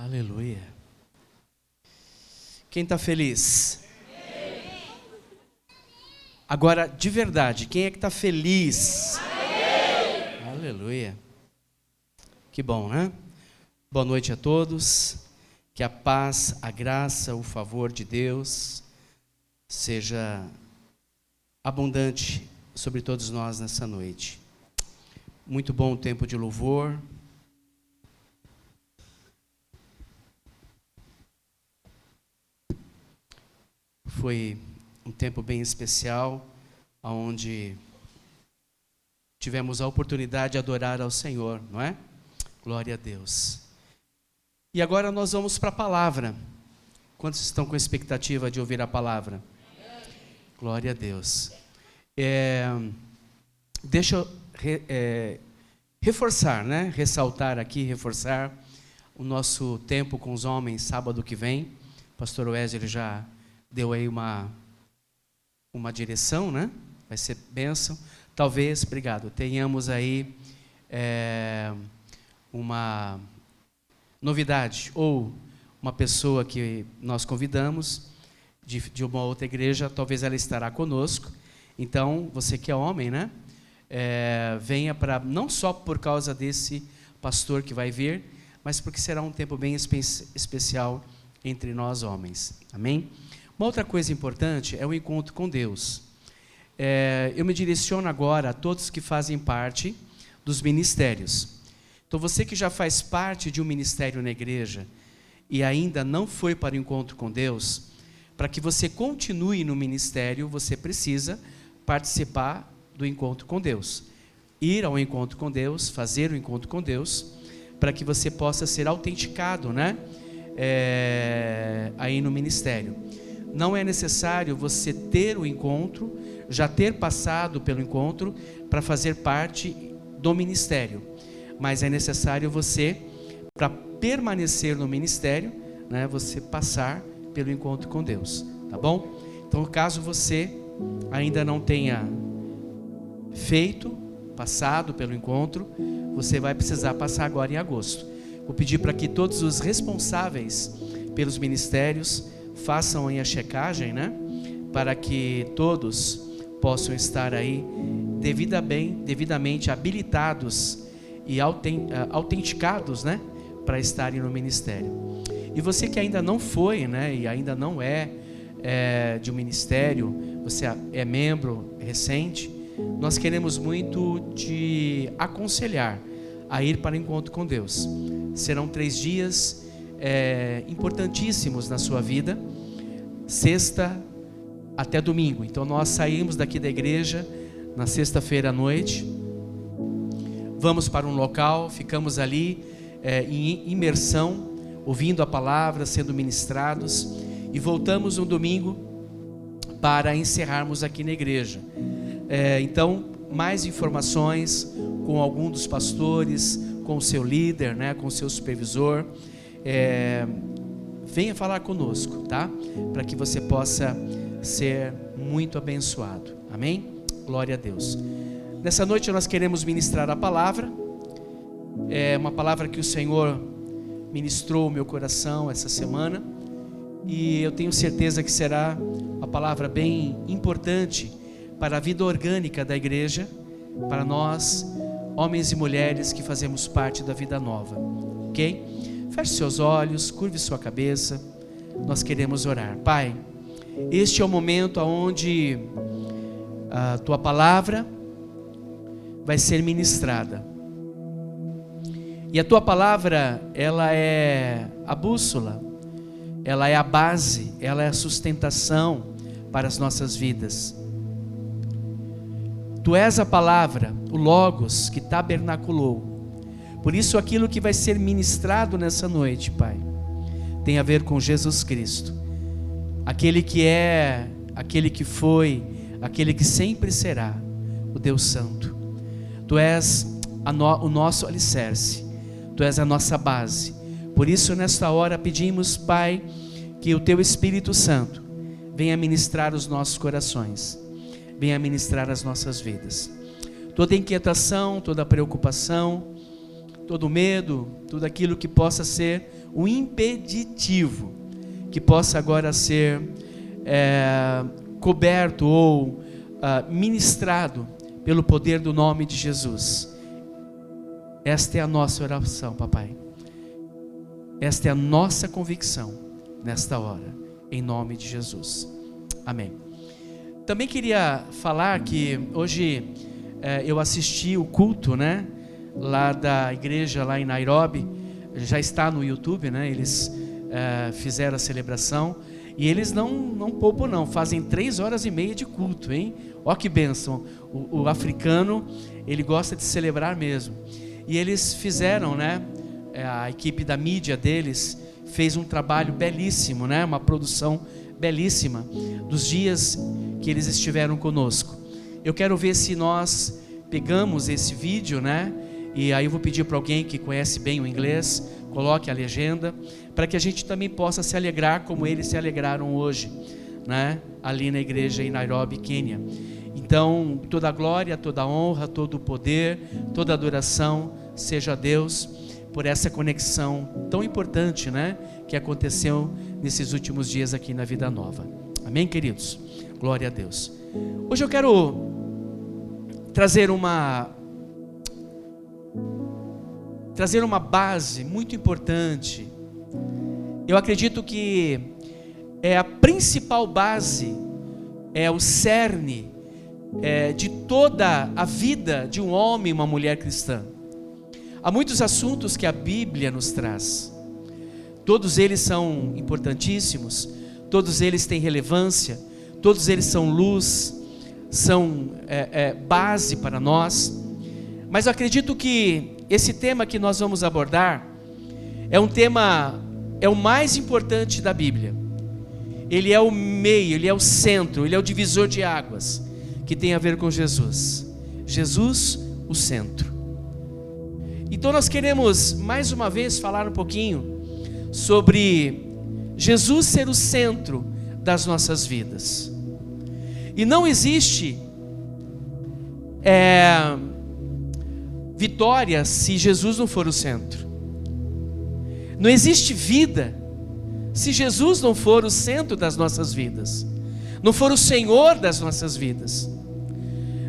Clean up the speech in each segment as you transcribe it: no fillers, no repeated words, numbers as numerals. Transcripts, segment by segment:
Aleluia. Quem está feliz? Agora, de verdade, quem é que está feliz? Aleluia. Que bom, né? Boa noite a todos. Que a paz, a graça, o favor de Deus seja abundante sobre todos nós nessa noite. Muito bom o tempo de louvor. Foi um tempo bem especial, onde tivemos a oportunidade de adorar ao Senhor, não é? Glória a Deus. E agora nós vamos para a palavra. Quantos estão com expectativa de ouvir a palavra? Glória a Deus. Deixa eu reforçar, né? Ressaltar aqui, reforçar o nosso tempo com os homens sábado que vem. O pastor Wesley já deu aí uma direção, né? Vai ser bênção. Talvez, obrigado, tenhamos aí uma novidade, ou uma pessoa que nós convidamos de uma outra igreja, talvez ela estará conosco. Então, você que é homem, né? Venha para, não só por causa desse pastor que vai vir, mas porque será um tempo bem especial entre nós homens. Amém? Uma outra coisa importante é o encontro com Deus. Eu me direciono agora a todos que fazem parte dos ministérios. Então, você que já faz parte de um ministério na igreja e ainda não foi para o encontro com Deus, para que você continue no ministério, você precisa participar do encontro com Deus. Ir ao encontro com Deus, fazer o encontro com Deus, para que você possa ser autenticado, né? Aí no ministério. Não é necessário você ter o encontro, já ter passado pelo encontro, para fazer parte do ministério. Mas é necessário você, para permanecer no ministério, né, você passar pelo encontro com Deus, tá bom? Então, caso você ainda não tenha passado pelo encontro, você vai precisar passar agora em agosto. Vou pedir para que todos os responsáveis pelos ministérios façam aí a checagem, né? Para que todos possam estar aí devidamente habilitados e autenticados, né? Para estarem no ministério. E você que ainda não foi, né? E ainda não é de um ministério, você é membro recente, nós queremos muito te aconselhar a ir para o encontro com Deus. Serão 3 dias importantíssimos na sua vida, sexta até domingo. Então nós saímos daqui da igreja na sexta-feira à noite, vamos para um local, ficamos ali em imersão, ouvindo a palavra, sendo ministrados, e voltamos no domingo para encerrarmos aqui na igreja. Então, mais informações com algum dos pastores, com o seu líder, né, com o seu supervisor, venha falar conosco, tá? Para que você possa ser muito abençoado. Amém? Glória a Deus. Nessa noite nós queremos ministrar a palavra. É uma palavra que o Senhor ministrou o meu coração essa semana. E eu tenho certeza que será uma palavra bem importante para a vida orgânica da igreja, para nós, homens e mulheres que fazemos parte da vida nova. Ok? Feche seus olhos, curve sua cabeça. Nós queremos orar. Pai, este é o momento onde a Tua palavra vai ser ministrada. E a Tua palavra, ela é a bússola, ela é a base, ela é a sustentação para as nossas vidas. Tu és a palavra, o Logos que tabernaculou. Por isso aquilo que vai ser ministrado nessa noite, Pai, tem a ver com Jesus Cristo. Aquele que é, aquele que foi, aquele que sempre será, o Deus Santo. Tu és o nosso alicerce, Tu és a nossa base. Por isso nesta hora pedimos, Pai, que o Teu Espírito Santo venha ministrar os nossos corações, venha ministrar as nossas vidas. Toda inquietação, toda preocupação, todo medo, tudo aquilo que possa ser um impeditivo, que possa agora ser coberto ou ministrado pelo poder do nome de Jesus. Esta é a nossa oração, papai. Esta é a nossa convicção nesta hora, em nome de Jesus. Amém. Também queria falar que hoje eu assisti o culto, né, lá da igreja lá em Nairobi. Já está no YouTube, né? Eles fizeram a celebração e eles não poupam não, fazem 3h30 de culto, hein? Ó que bênção. O africano, ele gosta de celebrar mesmo. E eles fizeram, né? A equipe da mídia deles fez um trabalho belíssimo, né? Uma produção belíssima dos dias que eles estiveram conosco. Eu quero ver se nós pegamos esse vídeo, né? E aí eu vou pedir para alguém que conhece bem o inglês, coloque a legenda, para que a gente também possa se alegrar como eles se alegraram hoje, né? Ali na igreja em Nairobi, Quênia. Então, toda a glória, toda a honra, todo o poder, toda a adoração seja a Deus por essa conexão tão importante, né, que aconteceu nesses últimos dias aqui na Vida Nova. Amém, queridos? Glória a Deus. Hoje eu quero trazer uma base muito importante. Eu acredito que é a principal base, é o cerne de toda a vida de um homem e uma mulher cristã. Há muitos assuntos que a Bíblia nos traz. Todos eles são importantíssimos, todos eles têm relevância, todos eles são luz, são base para nós. Mas eu acredito que esse tema que nós vamos abordar é o mais importante da Bíblia. Ele é o meio, ele é o centro, ele é o divisor de águas, que tem a ver com Jesus. Jesus, o centro. Então nós queremos mais uma vez falar um pouquinho sobre Jesus ser o centro das nossas vidas. E não existe vitória se Jesus não for o centro. Não existe vida se Jesus não for o centro das nossas vidas, não for o Senhor das nossas vidas.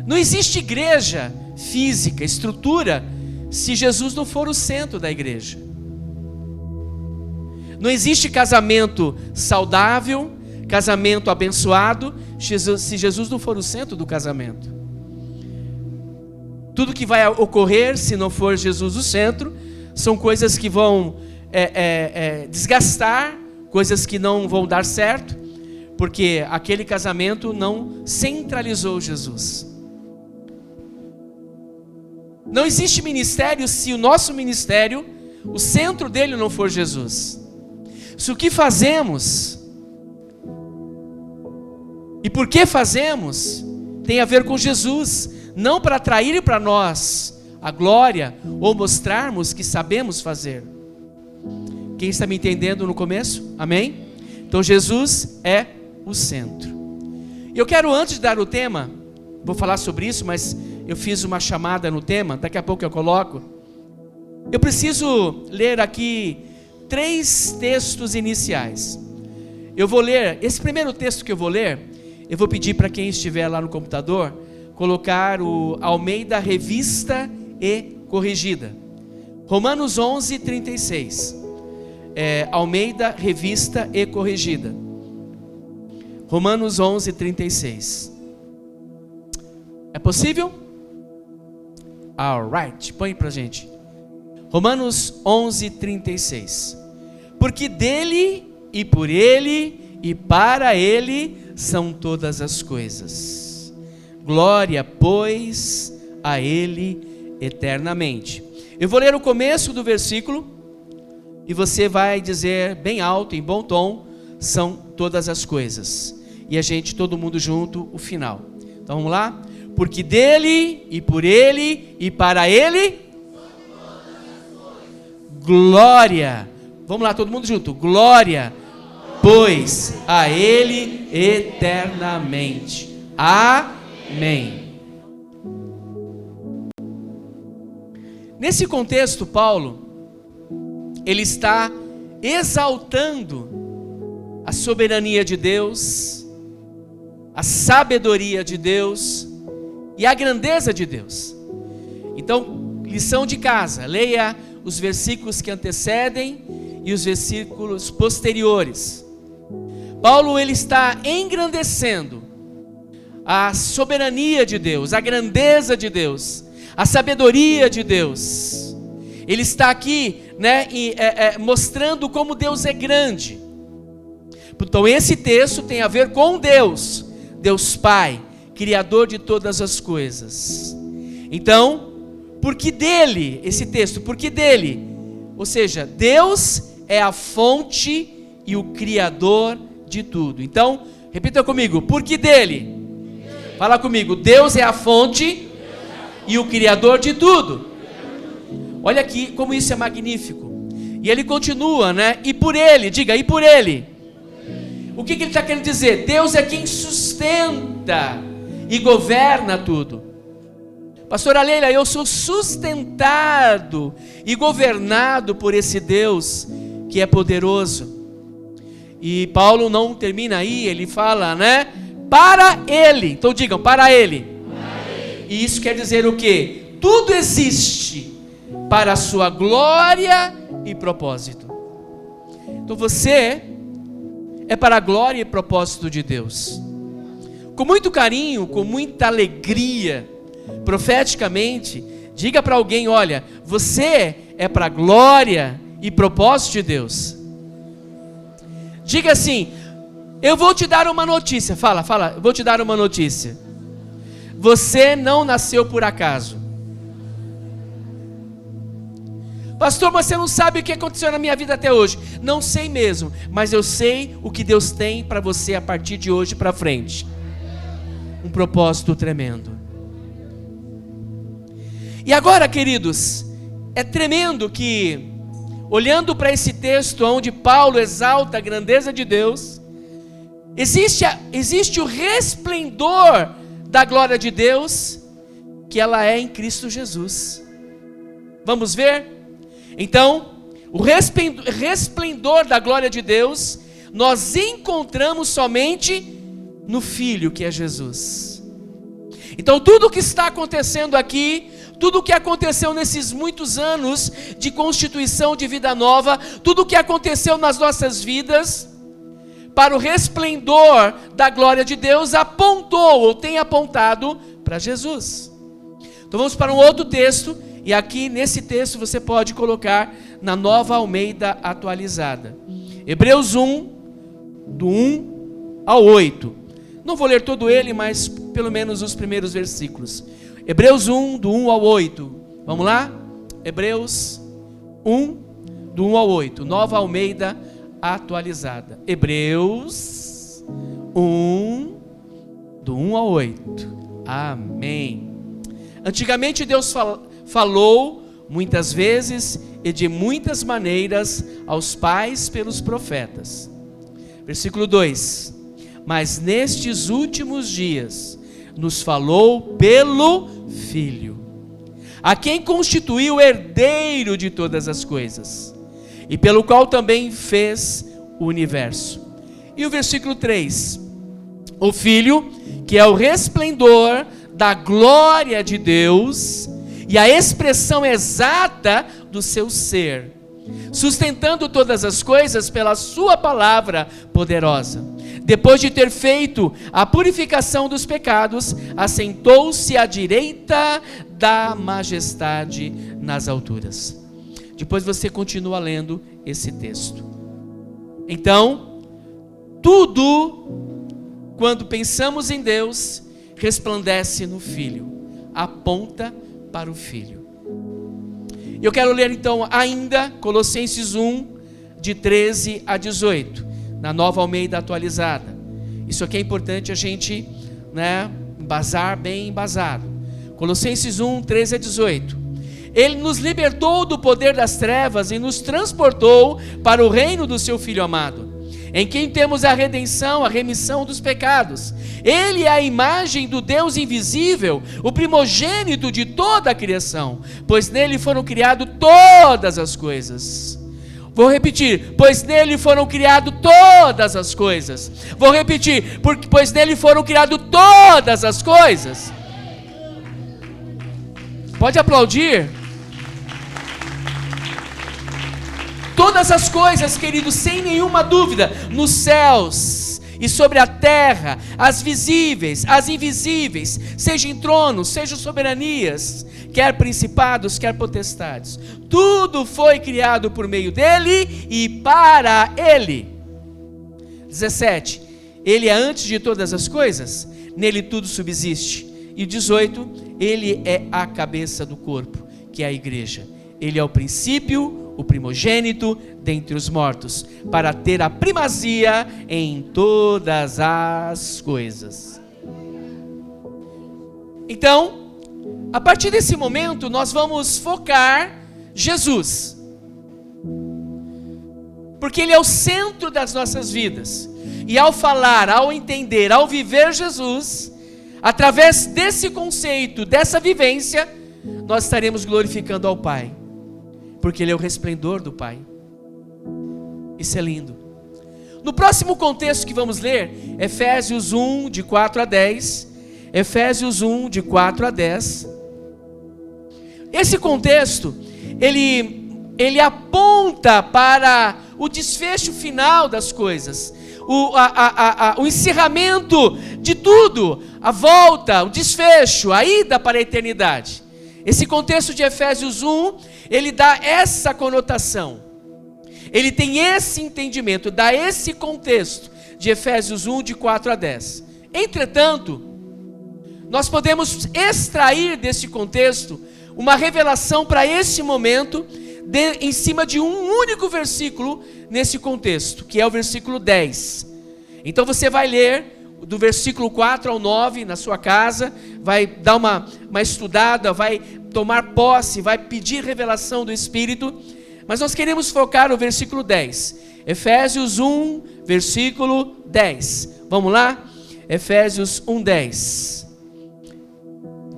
Não existe igreja física, estrutura, se Jesus não for o centro da igreja. Não existe casamento saudável, casamento abençoado, se Jesus não for o centro do casamento. Tudo que vai ocorrer, se não for Jesus o centro, são coisas que vão desgastar, coisas que não vão dar certo, porque aquele casamento não centralizou Jesus. Não existe ministério se o nosso ministério, o centro dele não for Jesus. Se o que fazemos e por que fazemos tem a ver com Jesus, não para atrair para nós a glória ou mostrarmos que sabemos fazer. Quem está me entendendo no começo? Amém? Então Jesus é o centro. Eu quero, antes de dar o tema, vou falar sobre isso, mas eu fiz uma chamada no tema, daqui a pouco eu coloco. Eu preciso ler aqui 3 textos iniciais. Eu vou ler, esse primeiro texto que eu vou ler, eu vou pedir para quem estiver lá no computador, colocar o Almeida Revista e Corrigida. Romanos 11, 36. Almeida Revista e Corrigida. Romanos 11, 36. É possível? Alright, põe pra gente. Romanos 11, 36. Porque dele, e por ele, e para ele, são todas as coisas. Glória, pois, a ele eternamente. Eu vou ler o começo do versículo, e você vai dizer bem alto, em bom tom, são todas as coisas. E a gente, todo mundo junto, o final. Então vamos lá? Porque dele, e por ele, e para ele, glória. Vamos lá, todo mundo junto. Glória, pois a ele eternamente. Amém. Nesse contexto, Paulo, ele está exaltando a soberania de Deus, a sabedoria de Deus e a grandeza de Deus. Então, lição de casa, leia os versículos que antecedem e os versículos posteriores. Paulo, ele está engrandecendo a soberania de Deus, a grandeza de Deus, a sabedoria de Deus. Ele está aqui, mostrando como Deus é grande. Então esse texto tem a ver com Deus, Deus Pai, Criador de todas as coisas. Então, porque dele, esse texto, porque dele, ou seja, Deus é a fonte e o Criador de tudo. Então, repita comigo, porque dele, fala comigo, Deus é a fonte e o Criador de tudo. Olha aqui como isso é magnífico. E ele continua, e por ele, diga, e por ele. O que ele está querendo dizer? Deus é quem sustenta e governa tudo. Pastora Leila, eu sou sustentado e governado por esse Deus que é poderoso. E Paulo não termina aí, ele fala, para ele. Então digam, para ele. E isso quer dizer o quê? Tudo existe para a sua glória e propósito. Então você é para a glória e propósito de Deus. Com muito carinho, com muita alegria, profeticamente, diga para alguém, olha, você é para a glória e propósito de Deus. Diga assim, eu vou te dar uma notícia, fala, eu vou te dar uma notícia. Você não nasceu por acaso. Pastor, mas você não sabe o que aconteceu na minha vida até hoje. Não sei mesmo, mas eu sei o que Deus tem para você a partir de hoje para frente. Um propósito tremendo. E agora, queridos, é tremendo que, olhando para esse texto onde Paulo exalta a grandeza de Deus, existe o resplendor da glória de Deus, que ela é em Cristo Jesus. Vamos ver? Então, o resplendor da glória de Deus, nós encontramos somente no Filho, que é Jesus. Então tudo o que está acontecendo aqui, tudo o que aconteceu nesses muitos anos de constituição de vida nova, tudo o que aconteceu nas nossas vidas, para o resplendor da glória de Deus, apontou ou tem apontado para Jesus. Então vamos para um outro texto, e aqui nesse texto você pode colocar na Nova Almeida atualizada. Hebreus 1, do 1 ao 8. Não vou ler todo ele, mas pelo menos os primeiros versículos. Hebreus 1, do 1 ao 8. Vamos lá? Hebreus 1, do 1 ao 8. Nova Almeida atualizada. Hebreus 1, do 1 ao 8. Amém. Antigamente Deus falou muitas vezes e de muitas maneiras aos pais pelos profetas. Versículo 2. Mas nestes últimos dias nos falou pelo Filho, a quem constituiu herdeiro de todas as coisas, e pelo qual também fez o universo. E o versículo 3. O Filho, que é o resplendor da glória de Deus e a expressão exata do seu ser, sustentando todas as coisas pela sua palavra poderosa. Depois de ter feito a purificação dos pecados, assentou-se à direita da majestade nas alturas. Depois você continua lendo esse texto. Então, tudo, quando pensamos em Deus, resplandece no Filho, aponta para o Filho. Eu quero ler então ainda Colossenses 1, de 13 a 18, na Nova Almeida atualizada. Isso aqui é importante a gente embasar, bem embasado. Colossenses 1, 13 a 18. Ele nos libertou do poder das trevas e nos transportou para o reino do seu Filho amado. em quem temos a redenção, a remissão dos pecados. Ele é a imagem do Deus invisível, o primogênito de toda a criação, pois nele foram criadas todas as coisas. Vou repetir, pois nele foram criadas todas as coisas. Vou repetir, pois nele foram criadas todas as coisas. Pode aplaudir. Todas as coisas, queridos, sem nenhuma dúvida, nos céus e sobre a terra, as visíveis, as invisíveis, sejam tronos, sejam soberanias, quer principados, quer potestades. Tudo foi criado por meio dele e para ele. 17. Ele é antes de todas as coisas, nele tudo subsiste. E 18. Ele é a cabeça do corpo, que é a igreja. Ele é o princípio, o primogênito dentre os mortos, para ter a primazia em todas as coisas. Então, a partir desse momento, nós vamos focar Jesus, porque Ele é o centro das nossas vidas, e ao falar, ao entender, ao viver Jesus, através desse conceito, dessa vivência, nós estaremos glorificando ao Pai, porque Ele é o resplendor do Pai. Isso é lindo. No próximo contexto que vamos ler, Efésios 1, de 4 a 10, Efésios 1, de 4 a 10, esse contexto, ele aponta para o desfecho final das coisas, o encerramento de tudo, a volta, o desfecho, a ida para a eternidade. Esse contexto de Efésios 1, ele dá essa conotação, ele tem esse entendimento, dá esse contexto de Efésios 1, de 4 a 10. Entretanto, nós podemos extrair desse contexto uma revelação para esse momento, em cima de um único versículo nesse contexto, que é o versículo 10. Então você vai ler do versículo 4 ao 9 na sua casa, vai dar uma estudada, vai tomar posse, vai pedir revelação do Espírito, mas nós queremos focar no versículo 10, Efésios 1, versículo 10, vamos lá? Efésios 1, 10,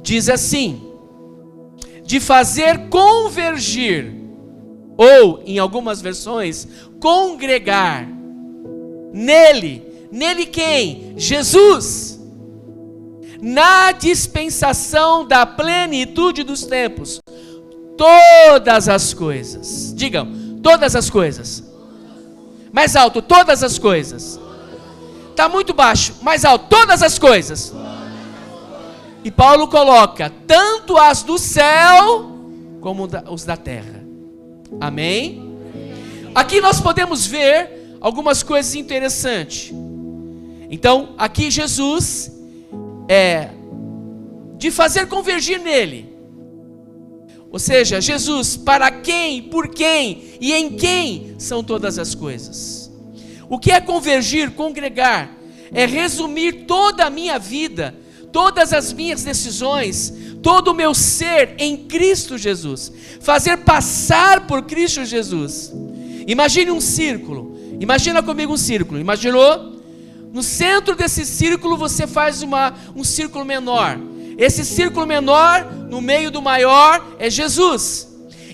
diz assim: de fazer convergir, ou em algumas versões, congregar, nele quem? Jesus, na dispensação da plenitude dos tempos, todas as coisas, digam, todas as coisas, mais alto, todas as coisas, está muito baixo, mais alto, todas as coisas, e Paulo coloca, tanto as do céu, como os da terra, amém? Aqui nós podemos ver algumas coisas interessantes. Então, aqui Jesus de fazer convergir nele, ou seja, Jesus, para quem, por quem e em quem são todas as coisas. O que é convergir, congregar? É resumir toda a minha vida, todas as minhas decisões, todo o meu ser em Cristo Jesus, fazer passar por Cristo Jesus. Imagine um círculo, imagina comigo um círculo, imaginou? No centro desse círculo você faz um círculo menor, esse círculo menor, no meio do maior, é Jesus.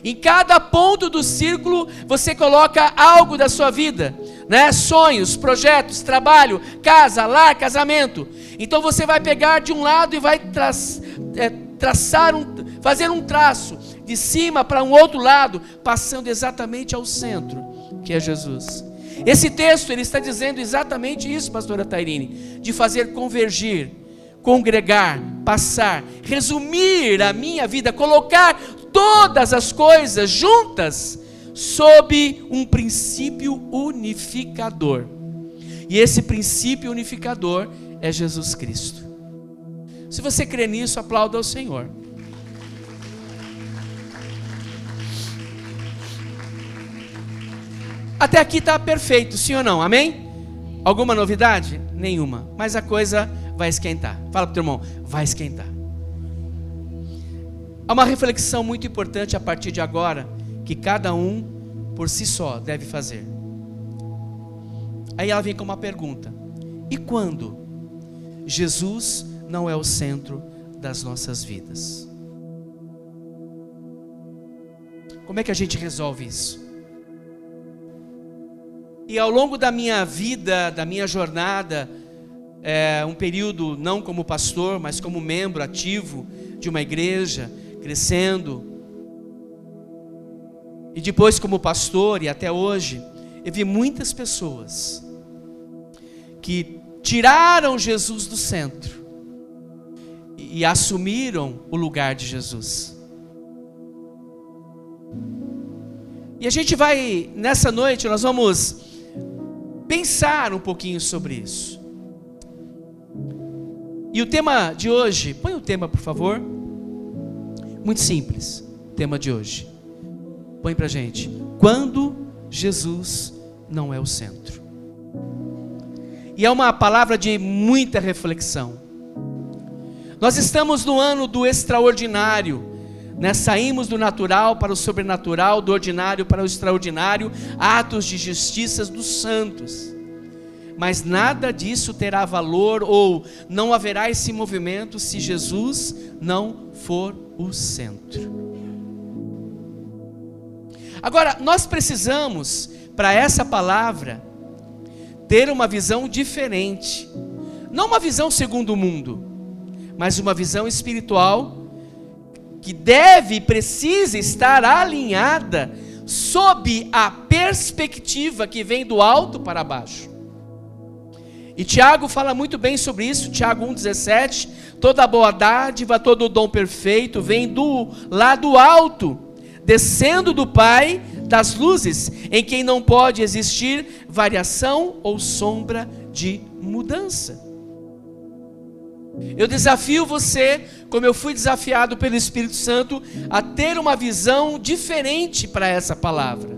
Em cada ponto do círculo você coloca algo da sua vida, né? Sonhos, projetos, trabalho, casa, lar, casamento. Então você vai pegar de um lado e vai fazer um traço de cima para um outro lado, passando exatamente ao centro, que é Jesus. Esse texto ele está dizendo exatamente isso, pastora Tairine, de fazer convergir, congregar, passar, resumir a minha vida, colocar todas as coisas juntas sob um princípio unificador. E esse princípio unificador é Jesus Cristo. Se você crê nisso, aplauda ao Senhor. Até aqui está perfeito, sim ou não? Amém? Alguma novidade? Nenhuma. Mas a coisa vai esquentar. Fala para o teu irmão, vai esquentar. Há uma reflexão muito importante a partir de agora, que cada um por si só deve fazer. Aí ela vem com uma pergunta: e quando Jesus não é o centro das nossas vidas? Como é que a gente resolve isso? E ao longo da minha vida, da minha jornada, um período não como pastor, mas como membro ativo de uma igreja, crescendo, e depois como pastor e até hoje, eu vi muitas pessoas que tiraram Jesus do centro e assumiram o lugar de Jesus. E a gente vai, nessa noite, nós vamos pensar um pouquinho sobre isso. E o tema de hoje, põe o tema por favor. Muito simples, o tema de hoje. Põe pra gente: quando Jesus não é o centro. E é uma palavra de muita reflexão. Nós estamos no ano do extraordinário, né? Saímos do natural para o sobrenatural, do ordinário para o extraordinário, atos de justiças dos santos. Mas nada disso terá valor, ou não haverá esse movimento, se Jesus não for o centro. Agora, nós precisamos, para essa palavra, ter uma visão diferente. Não uma visão segundo o mundo, mas uma visão espiritual que deve e precisa estar alinhada sob a perspectiva que vem do alto para baixo. E Tiago fala muito bem sobre isso, Tiago 1,17, toda boa dádiva, todo o dom perfeito vem do lado alto, descendo do Pai das luzes, em quem não pode existir variação ou sombra de mudança. Eu desafio você, como eu fui desafiado pelo Espírito Santo, a ter uma visão diferente para essa palavra.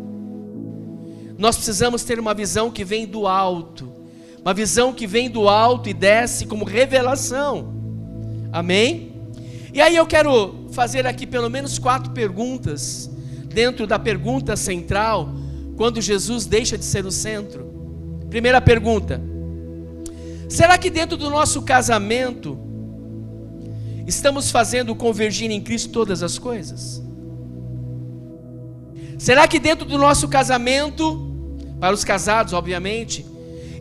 Nós precisamos ter uma visão que vem do alto, uma visão que vem do alto e desce como revelação. Amém? E aí eu quero fazer aqui pelo menos 4 perguntas, dentro da pergunta central, quando Jesus deixa de ser o centro. Primeira pergunta: será que dentro do nosso casamento estamos fazendo convergir em Cristo todas as coisas? Será que dentro do nosso casamento, para os casados obviamente,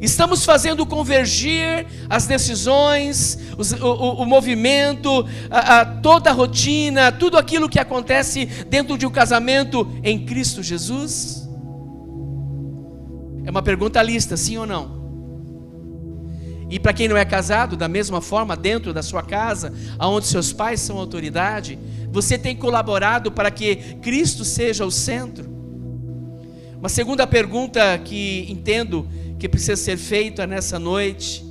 estamos fazendo convergir as decisões, o movimento, toda a rotina, tudo aquilo que acontece dentro de um casamento em Cristo Jesus? É uma pergunta lista, sim ou não? E para quem não é casado, da mesma forma, dentro da sua casa, onde seus pais são autoridade, você tem colaborado para que Cristo seja o centro? Uma segunda pergunta que entendo que precisa ser feita nessa noite: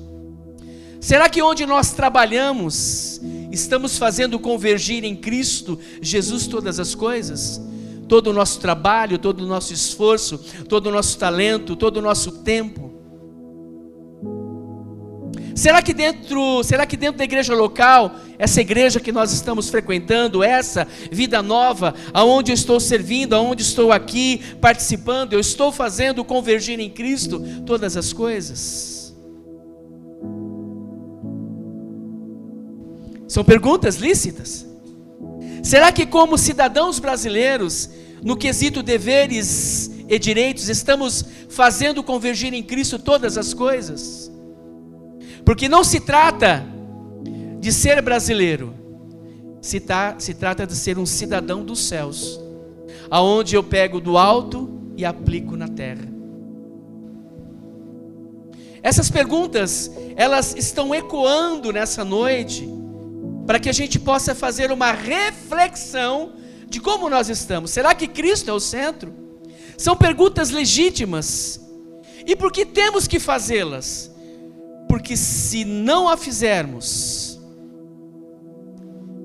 será que onde nós trabalhamos, estamos fazendo convergir em Cristo Jesus todas as coisas? Todo o nosso trabalho, todo o nosso esforço, todo o nosso talento, todo o nosso tempo? Será que dentro da igreja local, essa igreja que nós estamos frequentando, essa vida nova, aonde eu estou servindo, aonde estou aqui participando, eu estou fazendo convergir em Cristo todas as coisas? São perguntas lícitas. Será que como cidadãos brasileiros, no quesito deveres e direitos, estamos fazendo convergir em Cristo todas as coisas? Porque não se trata de ser brasileiro, se trata de ser um cidadão dos céus, aonde eu pego do alto e aplico na terra. Essas perguntas, elas estão ecoando nessa noite, para que a gente possa fazer uma reflexão de como nós estamos. Será que Cristo é o centro? São perguntas legítimas. E por que temos que fazê-las? Porque se não a fizermos,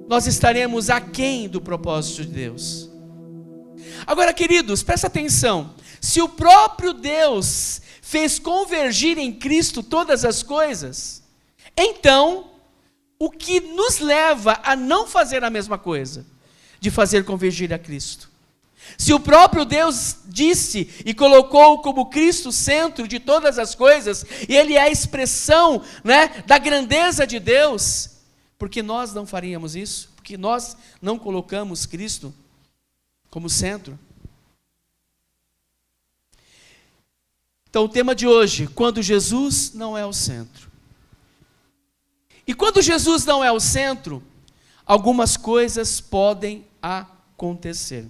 nós estaremos aquém do propósito de Deus. Agora, queridos, presta atenção. Se o próprio Deus fez convergir em Cristo todas as coisas, então, o que nos leva a não fazer a mesma coisa, de fazer convergir a Cristo? Se o próprio Deus disse e colocou como Cristo o centro de todas as coisas, e Ele é a expressão, né, da grandeza de Deus, por que nós não faríamos isso? Porque nós não colocamos Cristo como centro? Então o tema de hoje, quando Jesus não é o centro. E quando Jesus não é o centro, algumas coisas podem acontecer.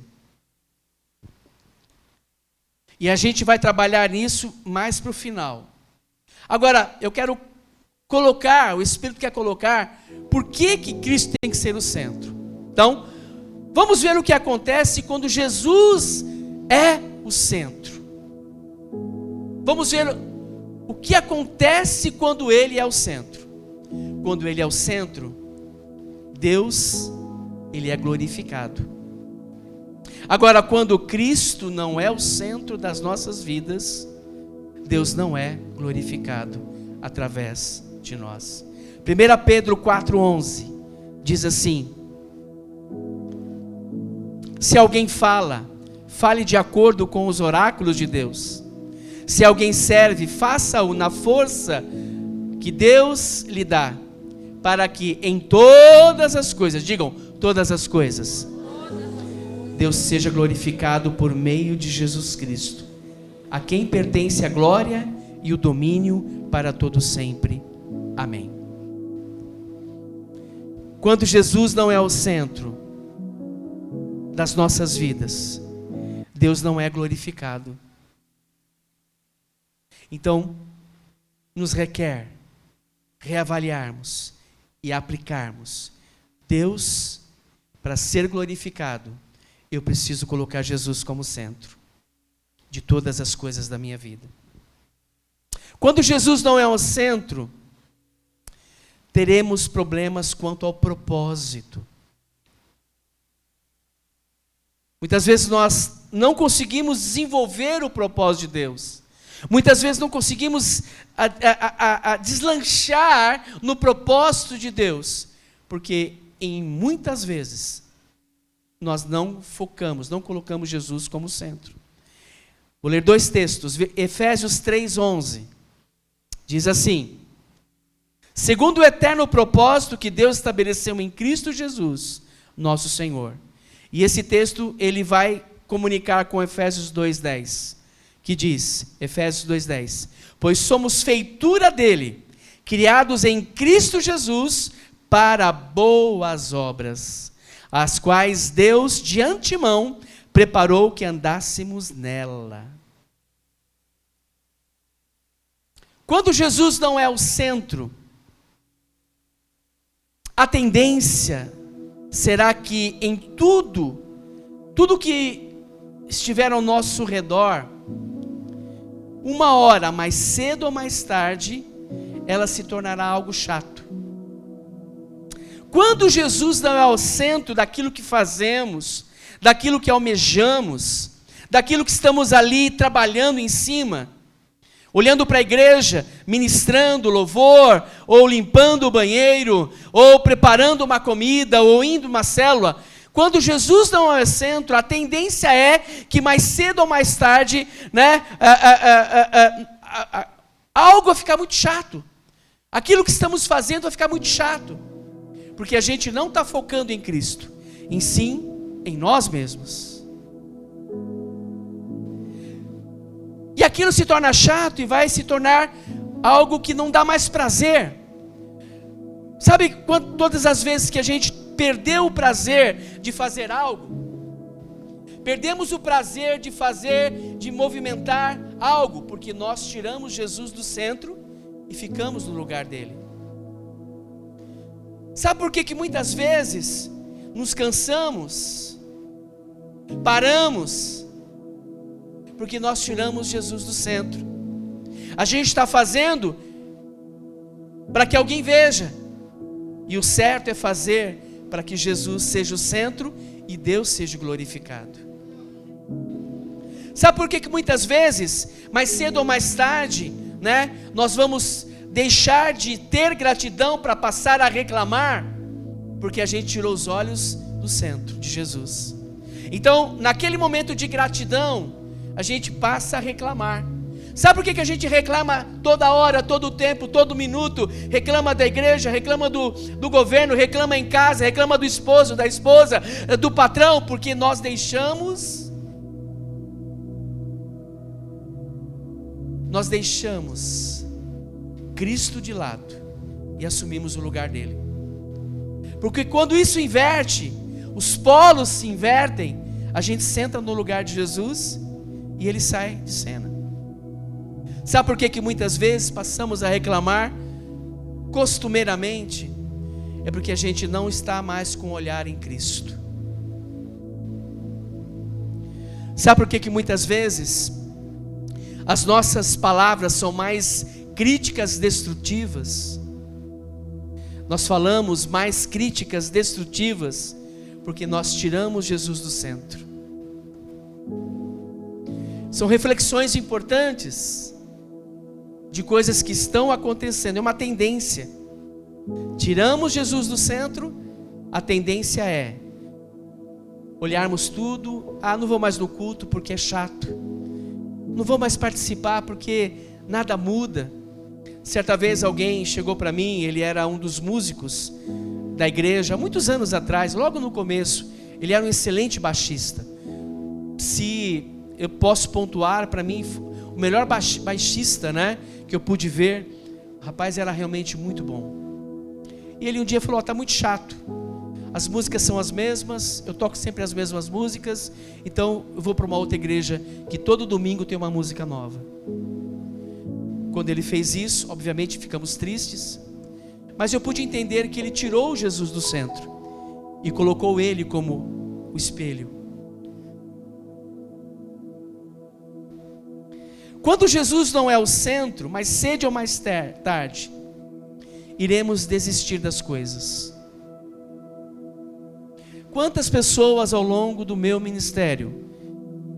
E a gente vai trabalhar nisso mais para o final. Agora, eu quero colocar, o Espírito quer colocar, por que Cristo tem que ser o centro. Então, vamos ver o que acontece quando Jesus é o centro. Vamos ver o que acontece quando Ele é o centro. Quando Ele é o centro, Deus, Ele é glorificado. Agora, quando Cristo não é o centro das nossas vidas, Deus não é glorificado através de nós. 1 Pedro 4,11 diz assim: se alguém fale de acordo com os oráculos de Deus. Se alguém serve, faça-o na força que Deus lhe dá, para que em todas as coisas, digam, todas as coisas, Deus seja glorificado por meio de Jesus Cristo, a quem pertence a glória e o domínio para todo sempre. Amém. Quando Jesus não é o centro das nossas vidas, Deus não é glorificado. Então, nos requer reavaliarmos e aplicarmos. Deus, para ser glorificado, eu preciso colocar Jesus como centro de todas as coisas da minha vida. Quando Jesus não é o centro, teremos problemas quanto ao propósito. Muitas vezes nós não conseguimos desenvolver o propósito de Deus. Muitas vezes não conseguimos deslanchar no propósito de Deus, porque em muitas vezes nós não focamos, não colocamos Jesus como centro. Vou ler 2 textos, Efésios 3,11, diz assim: segundo o eterno propósito que Deus estabeleceu em Cristo Jesus, nosso Senhor. E esse texto ele vai comunicar com Efésios 2,10. Que diz, Efésios 2,10, pois somos feitura dele, criados em Cristo Jesus para boas obras, as quais Deus de antemão preparou que andássemos nela. Quando Jesus não é o centro, a tendência será que em tudo que estiver ao nosso redor, uma hora, mais cedo ou mais tarde, ela se tornará algo chato. Quando Jesus não é o centro daquilo que fazemos, daquilo que almejamos, daquilo que estamos ali trabalhando em cima, olhando para a igreja, ministrando louvor, ou limpando o banheiro, ou preparando uma comida, ou indo uma célula, quando Jesus não é o centro, a tendência é que mais cedo ou mais tarde, né, algo vai ficar muito chato. Aquilo que estamos fazendo vai ficar muito chato. Porque a gente não está focando em Cristo, em sim, em nós mesmos. E aquilo se torna chato e vai se tornar algo que não dá mais prazer. Sabe todas as vezes que a gente perdeu o prazer de fazer algo? Perdemos o prazer de fazer, de movimentar algo, porque nós tiramos Jesus do centro e ficamos no lugar dele. Sabe por que muitas vezes nos cansamos, paramos? Porque nós tiramos Jesus do centro. A gente está fazendo para que alguém veja, e o certo é fazer para que Jesus seja o centro e Deus seja glorificado. Sabe por que muitas vezes, mais cedo ou mais tarde, né, nós vamos deixar de ter gratidão para passar a reclamar? Porque a gente tirou os olhos do centro de Jesus. Então, naquele momento de gratidão, a gente passa a reclamar. Sabe por que a gente reclama toda hora, todo tempo, todo minuto? Reclama da igreja, reclama do governo, reclama em casa, reclama do esposo, da esposa, do patrão, porque nós deixamos Cristo de lado e assumimos o lugar dele. Porque quando isso inverte, os polos se invertem, a gente senta no lugar de Jesus e ele sai de cena. Sabe por que muitas vezes passamos a reclamar costumeiramente? É porque a gente não está mais com o olhar em Cristo. Sabe por que muitas vezes as nossas palavras são mais críticas destrutivas? Nós falamos mais críticas destrutivas porque nós tiramos Jesus do centro. São reflexões importantes de coisas que estão acontecendo, é uma tendência. Tiramos Jesus do centro, a tendência é olharmos tudo, não vou mais no culto porque é chato, não vou mais participar porque nada muda. Certa vez alguém chegou para mim, ele era um dos músicos da igreja, há muitos anos atrás, logo no começo, ele era um excelente baixista. Se eu posso pontuar, para mim, o melhor baixista, né, que eu pude ver, o rapaz era realmente muito bom. E ele um dia falou: está muito chato, as músicas são as mesmas, eu toco sempre as mesmas músicas, então eu vou para uma outra igreja que todo domingo tem uma música nova. Quando ele fez isso, obviamente ficamos tristes, mas eu pude entender que ele tirou Jesus do centro e colocou ele como o espelho. Quando Jesus não é o centro, mais cedo ou mais tarde, iremos desistir das coisas. Quantas pessoas ao longo do meu ministério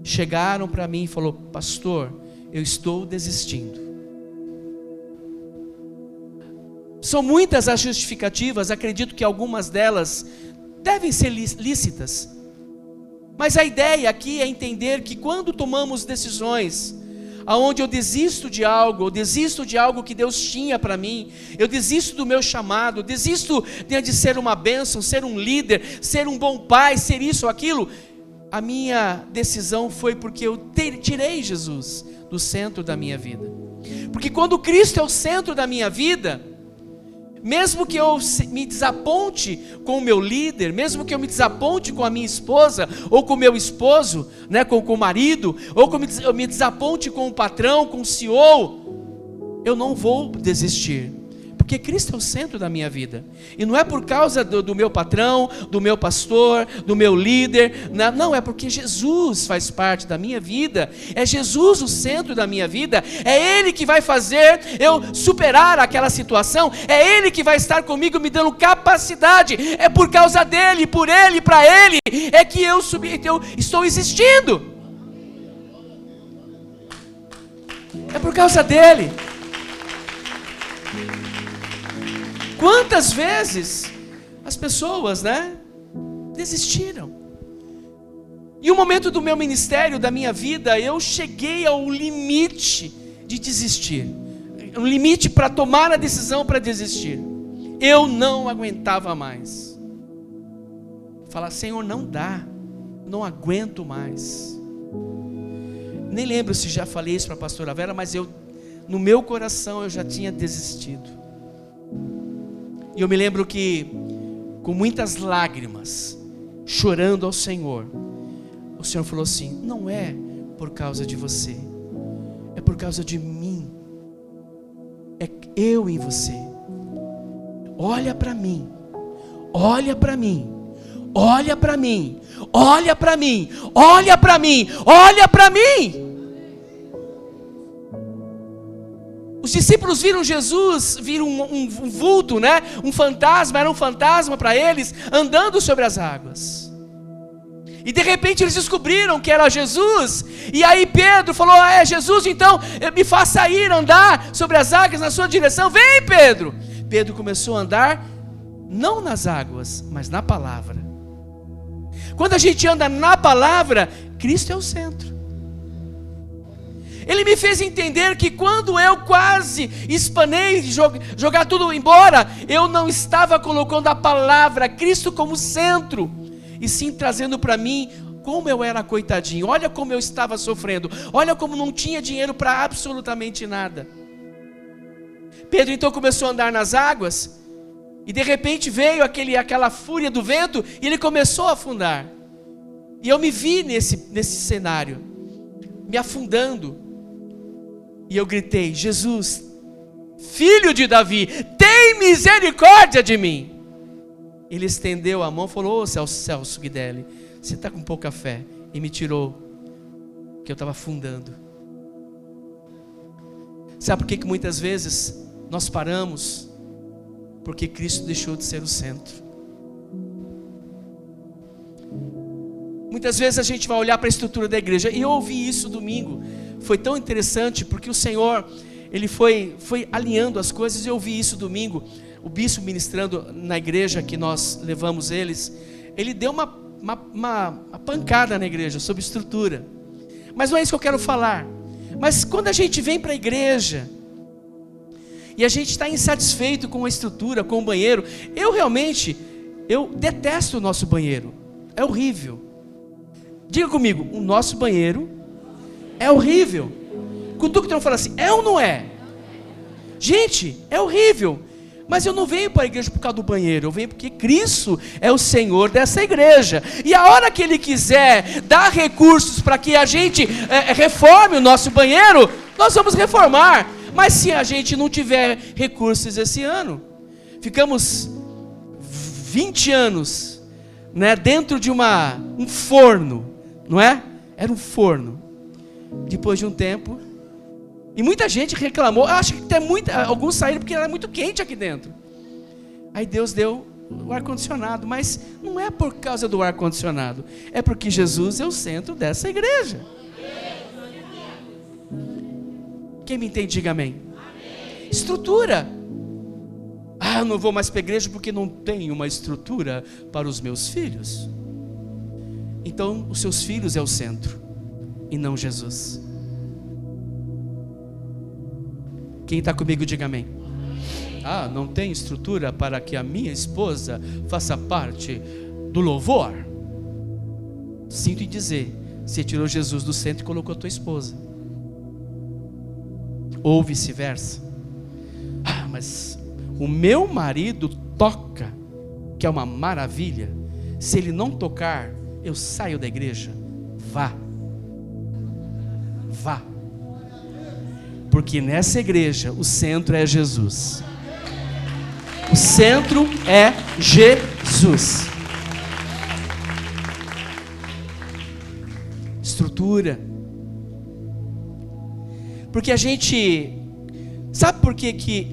chegaram para mim e falaram: pastor, eu estou desistindo. São muitas as justificativas, acredito que algumas delas devem ser lícitas. Mas a ideia aqui é entender que quando tomamos decisões aonde eu desisto de algo, que Deus tinha para mim, eu desisto do meu chamado, desisto de ser uma bênção, ser um líder, ser um bom pai, ser isso ou aquilo, a minha decisão foi porque eu tirei Jesus do centro da minha vida. Porque quando Cristo é o centro da minha vida, mesmo que eu me desaponte com o meu líder, mesmo que eu me desaponte com a minha esposa, ou com o meu esposo, né, com o marido, ou que eu me desaponte com o patrão, com o CEO, eu não vou desistir, porque Cristo é o centro da minha vida. E não é por causa do meu patrão, do meu pastor, do meu líder, não, é porque Jesus faz parte da minha vida, é Jesus o centro da minha vida, é Ele que vai fazer eu superar aquela situação, é Ele que vai estar comigo me dando capacidade, é por causa dEle, por Ele, para Ele, é que eu estou existindo, é por causa dEle. Quantas vezes as pessoas, né, desistiram? E o momento do meu ministério, da minha vida, eu cheguei ao limite de desistir. Um limite para tomar a decisão para desistir. Eu não aguentava mais. Falar: Senhor, não dá, não aguento mais. Nem lembro se já falei isso para a pastora Vera, mas no meu coração eu já tinha desistido. E eu me lembro que, com muitas lágrimas, chorando ao Senhor, o Senhor falou assim: não é por causa de você, é por causa de mim, é eu em você. Olha para mim, olha para mim, olha para mim, olha para mim, olha para mim, olha para mim. Os discípulos viram Jesus, viram um vulto, né? Um fantasma, era um fantasma para eles, andando sobre as águas. E de repente eles descobriram que era Jesus. E aí Pedro falou: é Jesus, então me faça ir andar sobre as águas na sua direção. Vem, Pedro. Pedro começou a andar, não nas águas, mas na palavra. Quando a gente anda na palavra, Cristo é o centro. Ele me fez entender que quando eu quase espanei, jogar tudo embora, eu não estava colocando a palavra, Cristo como centro, e sim trazendo para mim como eu era coitadinho, olha como eu estava sofrendo, olha como não tinha dinheiro para absolutamente nada. Pedro então começou a andar nas águas, e de repente veio aquela fúria do vento, e ele começou a afundar. E eu me vi nesse cenário, me afundando. E eu gritei: Jesus, filho de Davi, tem misericórdia de mim. Ele estendeu a mão e falou: ô Celso Guidelli, você está com pouca fé. E me tirou, que eu estava afundando. Sabe por que muitas vezes nós paramos? Porque Cristo deixou de ser o centro. Muitas vezes a gente vai olhar para a estrutura da igreja, e eu ouvi isso domingo, foi tão interessante, porque o Senhor, Ele foi alinhando as coisas, e eu ouvi isso domingo, o bispo ministrando na igreja que nós levamos eles, ele deu uma pancada na igreja, sobre estrutura, mas não é isso que eu quero falar. Mas quando a gente vem para a igreja, e a gente está insatisfeito com a estrutura, com o banheiro, eu detesto o nosso banheiro, é horrível. Diga comigo, o nosso banheiro é horrível. Cutuca então fala assim, é ou não é? Gente, é horrível. Mas eu não venho para a igreja por causa do banheiro, eu venho porque Cristo é o Senhor dessa igreja. E a hora que Ele quiser dar recursos para que a gente reforme o nosso banheiro, nós vamos reformar. Mas se a gente não tiver recursos esse ano, ficamos 20 anos, né, dentro de um forno, não é? Era um forno. Depois de um tempo, e muita gente reclamou, acho que alguns saíram porque era muito quente aqui dentro. Aí Deus deu o ar-condicionado, mas não é por causa do ar-condicionado, é porque Jesus é o centro dessa igreja. Quem me entende, diga amém. Estrutura. Eu não vou mais para a igreja porque não tenho uma estrutura para os meus filhos. Então os seus filhos é o centro, e não Jesus. Quem está comigo, diga amém. Não tem estrutura para que a minha esposa faça parte do louvor. Sinto em dizer, você tirou Jesus do centro e colocou a tua esposa. Ou vice-versa. Mas o meu marido toca, que é uma maravilha. Se ele não tocar, eu saio da igreja. Vá. Porque nessa igreja o centro é Jesus. O centro é Jesus. Estrutura. Porque a gente... Sabe por que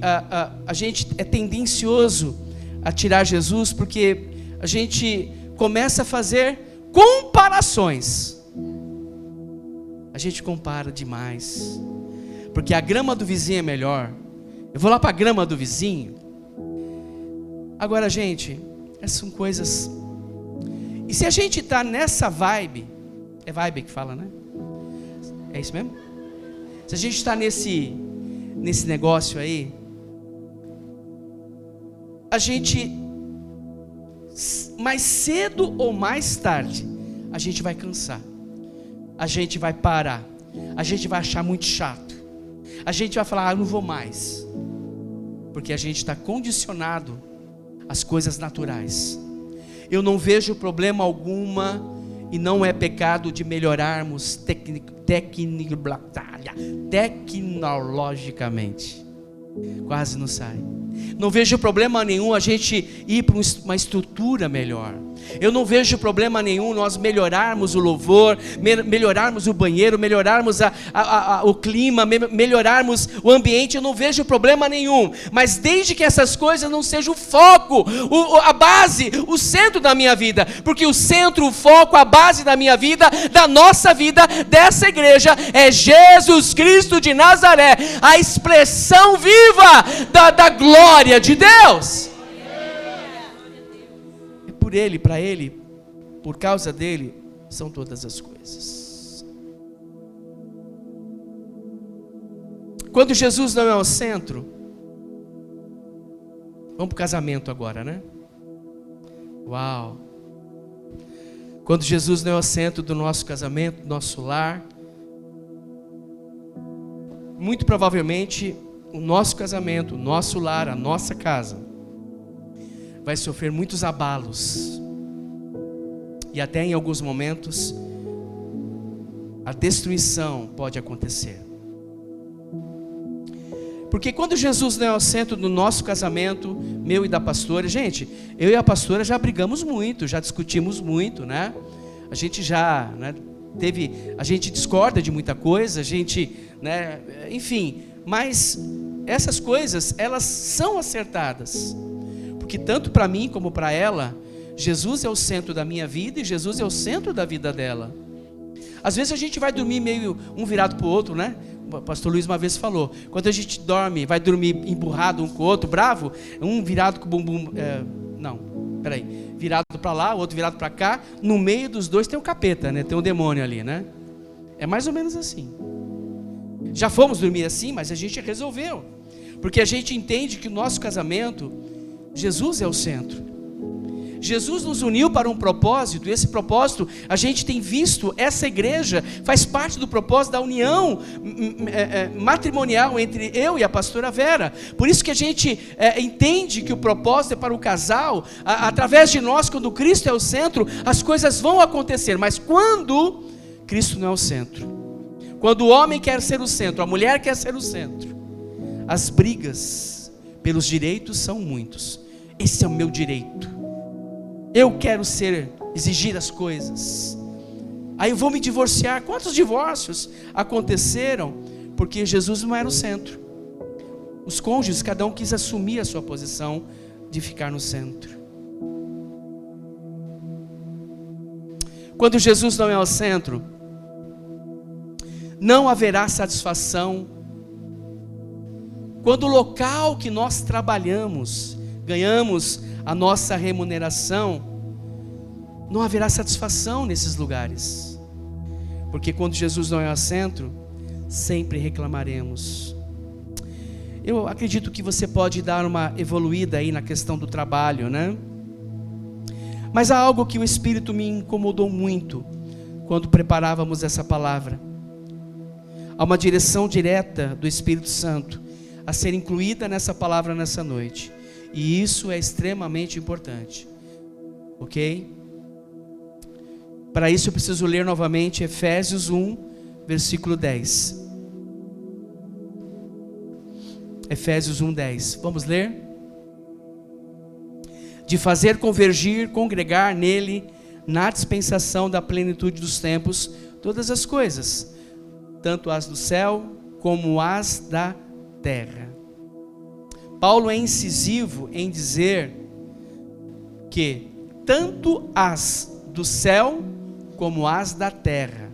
a gente é tendencioso a tirar Jesus? Porque a gente começa a fazer comparações. A gente compara demais. Porque a grama do vizinho é melhor. Eu vou lá para a grama do vizinho. Agora, gente, essas são coisas... E se a gente está nessa vibe... É vibe que fala, né? É isso mesmo? Se a gente está nesse negócio aí, a gente, mais cedo ou mais tarde, a gente vai cansar. A gente vai parar. A gente vai achar muito chato. A gente vai falar, não vou mais. Porque a gente está condicionado às coisas naturais. Eu não vejo problema alguma, e não é pecado de melhorarmos tecnologicamente. Quase não sai. Não vejo problema nenhum a gente ir para uma estrutura melhor. Eu não vejo problema nenhum nós melhorarmos o louvor, melhorarmos o banheiro, melhorarmos o clima, melhorarmos o ambiente. Eu não vejo problema nenhum. Mas desde que essas coisas não sejam o foco, a base, o centro da minha vida. Porque o centro, o foco, a base da minha vida, da nossa vida, dessa igreja, é Jesus Cristo de Nazaré. A expressão viva da glória de Deus. Por Ele, para Ele, por causa dele, são todas as coisas. Quando Jesus não é o centro, vamos para o casamento agora, né? Uau! Quando Jesus não é o centro do nosso casamento, do nosso lar, muito provavelmente o nosso casamento, o nosso lar, a nossa casa vai sofrer muitos abalos. E até em alguns momentos a destruição pode acontecer. Porque quando Jesus não é o centro do nosso casamento, meu e da pastora, gente, eu e a pastora já brigamos muito, já discutimos muito, né? A gente já, né, a gente discorda de muita coisa, a gente, né, enfim, mas essas coisas, elas são acertadas. Porque tanto para mim como para ela, Jesus é o centro da minha vida e Jesus é o centro da vida dela. Às vezes a gente vai dormir meio um virado para o outro, né? O pastor Luiz uma vez falou, quando a gente dorme, vai dormir emburrado um com o outro, bravo, um virado com o bumbum, virado para lá, o outro virado para cá, no meio dos dois tem o capeta, né? Tem um demônio ali, né? É mais ou menos assim. Já fomos dormir assim, mas a gente resolveu, porque a gente entende que o nosso casamento, Jesus é o centro. Jesus nos uniu para um propósito, e esse propósito, a gente tem visto, essa igreja faz parte do propósito da união matrimonial entre eu e a pastora Vera. Por isso que a gente entende que o propósito é para o casal, através de nós, quando Cristo é o centro, as coisas vão acontecer. Mas quando Cristo não é o centro, quando o homem quer ser o centro, a mulher quer ser o centro, as brigas pelos direitos são muitos. Esse é o meu direito. Eu quero exigir as coisas. Aí eu vou me divorciar. Quantos divórcios aconteceram? Porque Jesus não era o centro. Os cônjuges, cada um quis assumir a sua posição de ficar no centro. Quando Jesus não é o centro, não haverá satisfação. Quando o local que nós trabalhamos, ganhamos a nossa remuneração, não haverá satisfação nesses lugares. Porque quando Jesus não é o centro, sempre reclamaremos. Eu acredito que você pode dar uma evoluída aí na questão do trabalho, né? Mas há algo que o Espírito me incomodou muito quando preparávamos essa palavra. Há uma direção direta do Espírito Santo a ser incluída nessa palavra nessa noite. E isso é extremamente importante. Ok? Para isso eu preciso ler novamente Efésios 1, versículo 10. Efésios 1, 10. Vamos ler? De fazer convergir, congregar nele, na dispensação da plenitude dos tempos, todas as coisas, tanto as do céu como as da terra. Paulo é incisivo em dizer que tanto as do céu como as da terra.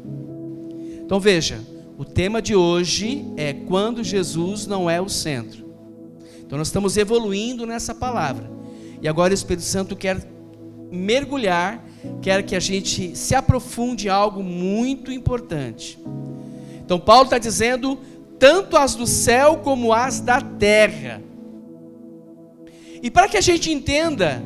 Então veja, o tema de hoje é quando Jesus não é o centro. Então nós estamos evoluindo nessa palavra. E agora o Espírito Santo quer mergulhar, quer que a gente se aprofunde em algo muito importante. Então Paulo está dizendo tanto as do céu como as da terra. E para que a gente entenda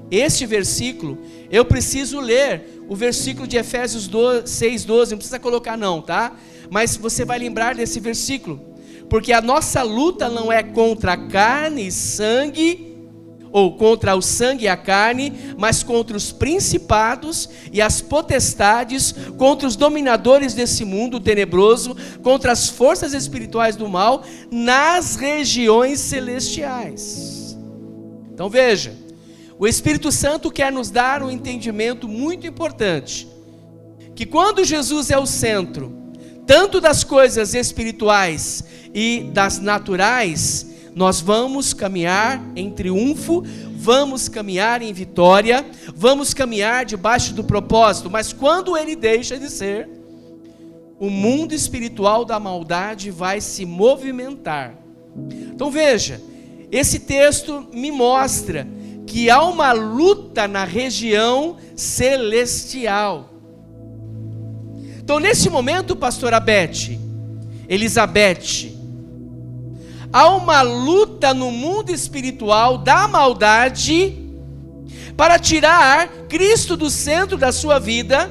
este versículo, eu preciso ler o versículo de Efésios 6:12, não precisa colocar não, tá? Mas você vai lembrar desse versículo, porque a nossa luta não é contra a carne e sangue, ou contra o sangue e a carne, mas contra os principados e as potestades, contra os dominadores desse mundo tenebroso, contra as forças espirituais do mal, nas regiões celestiais. Então veja, o Espírito Santo quer nos dar um entendimento muito importante, que quando Jesus é o centro, tanto das coisas espirituais e das naturais, nós vamos caminhar em triunfo, vamos caminhar em vitória, vamos caminhar debaixo do propósito, mas quando ele deixa de ser, o mundo espiritual da maldade vai se movimentar. Então veja, esse texto me mostra que há uma luta na região celestial. Então, nesse momento, pastora Elizabeth, há uma luta no mundo espiritual da maldade para tirar Cristo do centro da sua vida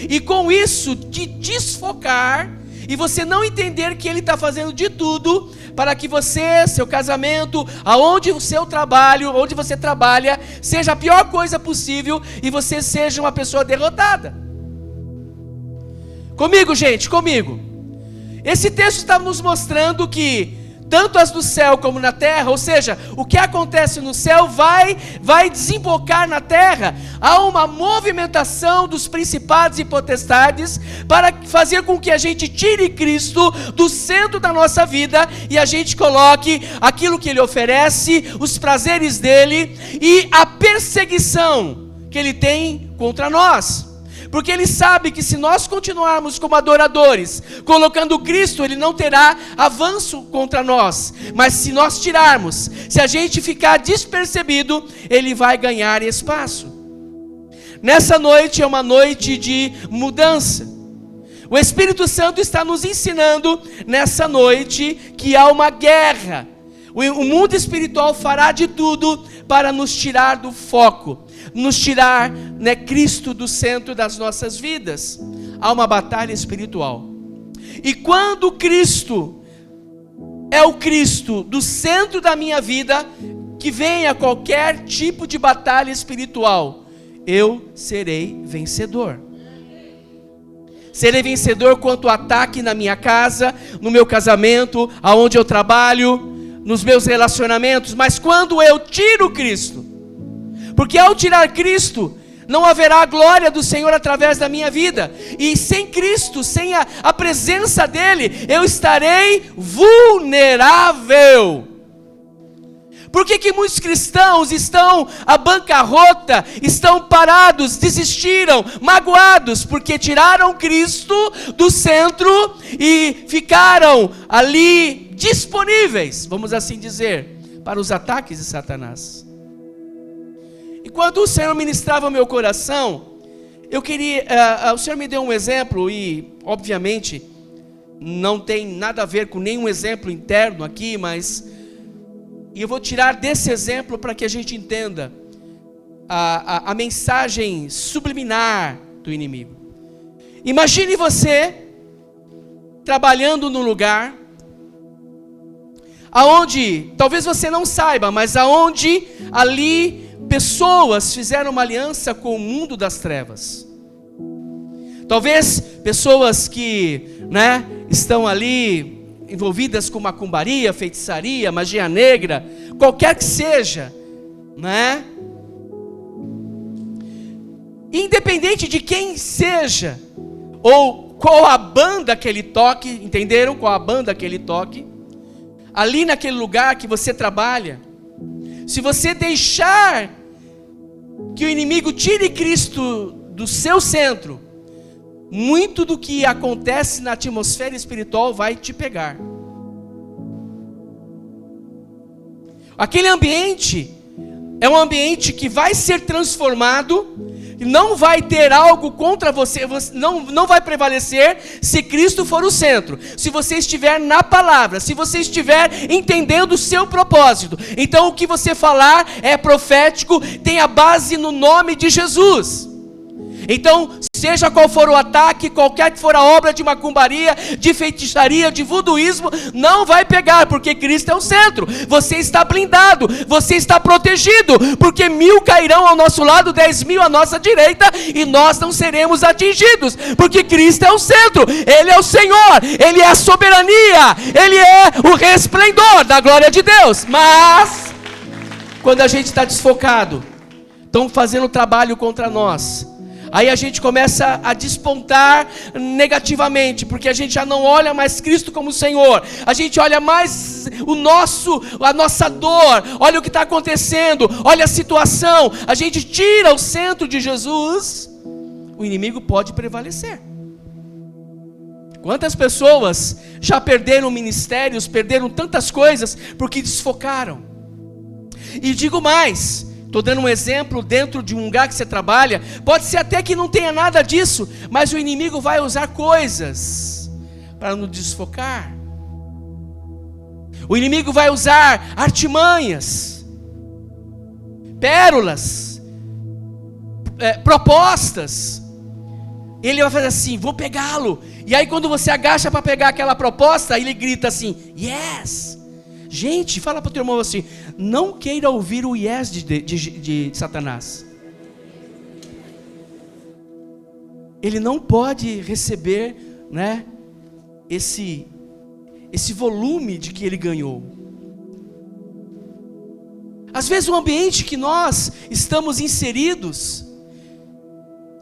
e com isso te desfocar e você não entender que Ele está fazendo de tudo para que você, seu casamento, aonde o seu trabalho, onde você trabalha, seja a pior coisa possível e você seja uma pessoa derrotada. Comigo, gente, comigo. Esse texto está nos mostrando que tanto as do céu como na terra, ou seja, o que acontece no céu vai desembocar na terra. Há uma movimentação dos principados e potestades para fazer com que a gente tire Cristo do centro da nossa vida e a gente coloque aquilo que Ele oferece, os prazeres dEle e a perseguição que Ele tem contra nós. Porque Ele sabe que se nós continuarmos como adoradores, colocando Cristo, Ele não terá avanço contra nós. Mas se nós tirarmos, se a gente ficar despercebido, Ele vai ganhar espaço. Nessa noite é uma noite de mudança. O Espírito Santo está nos ensinando nessa noite que há uma guerra. O mundo espiritual fará de tudo para nos tirar do foco, nos tirar, Cristo do centro das nossas vidas. Há uma batalha espiritual. E quando Cristo é o Cristo do centro da minha vida, que venha qualquer tipo de batalha espiritual, eu serei vencedor. Serei vencedor quanto ao ataque na minha casa, no meu casamento, aonde eu trabalho, nos meus relacionamentos. Mas quando eu tiro Cristo, porque ao tirar Cristo, não haverá a glória do Senhor através da minha vida. E sem Cristo, sem a presença dEle, eu estarei vulnerável. Por que muitos cristãos estão à bancarrota, estão parados, desistiram, magoados? Porque tiraram Cristo do centro e ficaram ali disponíveis, vamos assim dizer, para os ataques de Satanás. E quando o Senhor ministrava o meu coração, o Senhor me deu um exemplo e, obviamente, não tem nada a ver com nenhum exemplo interno aqui, mas eu vou tirar desse exemplo para que a gente entenda a mensagem subliminar do inimigo. Imagine você trabalhando num lugar aonde, talvez você não saiba, mas aonde ali pessoas fizeram uma aliança com o mundo das trevas. Talvez pessoas que, estão ali envolvidas com macumbaria, feitiçaria, magia negra, qualquer que seja, independente de quem seja, ou qual a banda que ele toque, entenderam? Qual a banda que ele toque, ali naquele lugar que você trabalha, se você deixar que o inimigo tire Cristo do seu centro, muito do que acontece na atmosfera espiritual vai te pegar. Aquele ambiente é um ambiente que vai ser transformado, não vai ter algo contra você, não vai prevalecer se Cristo for o centro, se você estiver na palavra, se você estiver entendendo o seu propósito. Então o que você falar é profético, tem a base no nome de Jesus. Então, seja qual for o ataque, qualquer que for a obra de macumbaria, de feitiçaria, de voduísmo, não vai pegar, porque Cristo é o centro. Você está blindado, você está protegido, porque 1000 cairão ao nosso lado, 10.000 à nossa direita, e nós não seremos atingidos, porque Cristo é o centro, Ele é o Senhor, Ele é a soberania, Ele é o resplendor da glória de Deus. Mas, quando a gente está desfocado, estão fazendo trabalho contra nós, aí a gente começa a despontar negativamente, porque a gente já não olha mais Cristo como Senhor, a gente olha mais a nossa dor, olha o que está acontecendo, olha a situação, a gente tira o centro de Jesus, o inimigo pode prevalecer. Quantas pessoas já perderam ministérios, perderam tantas coisas, porque desfocaram. E digo mais, Estou dando um exemplo dentro de um lugar que você trabalha. Pode ser até que não tenha nada disso, mas o inimigo vai usar coisas para nos desfocar. O inimigo vai usar artimanhas, pérolas, propostas. Ele vai fazer assim: vou pegá-lo. E aí quando você agacha para pegar aquela proposta, ele grita assim: yes. Gente, fala para o teu irmão assim: não queira ouvir o yes de Satanás. Ele não pode receber, né, esse volume de que ele ganhou. Às vezes o ambiente que nós estamos inseridos,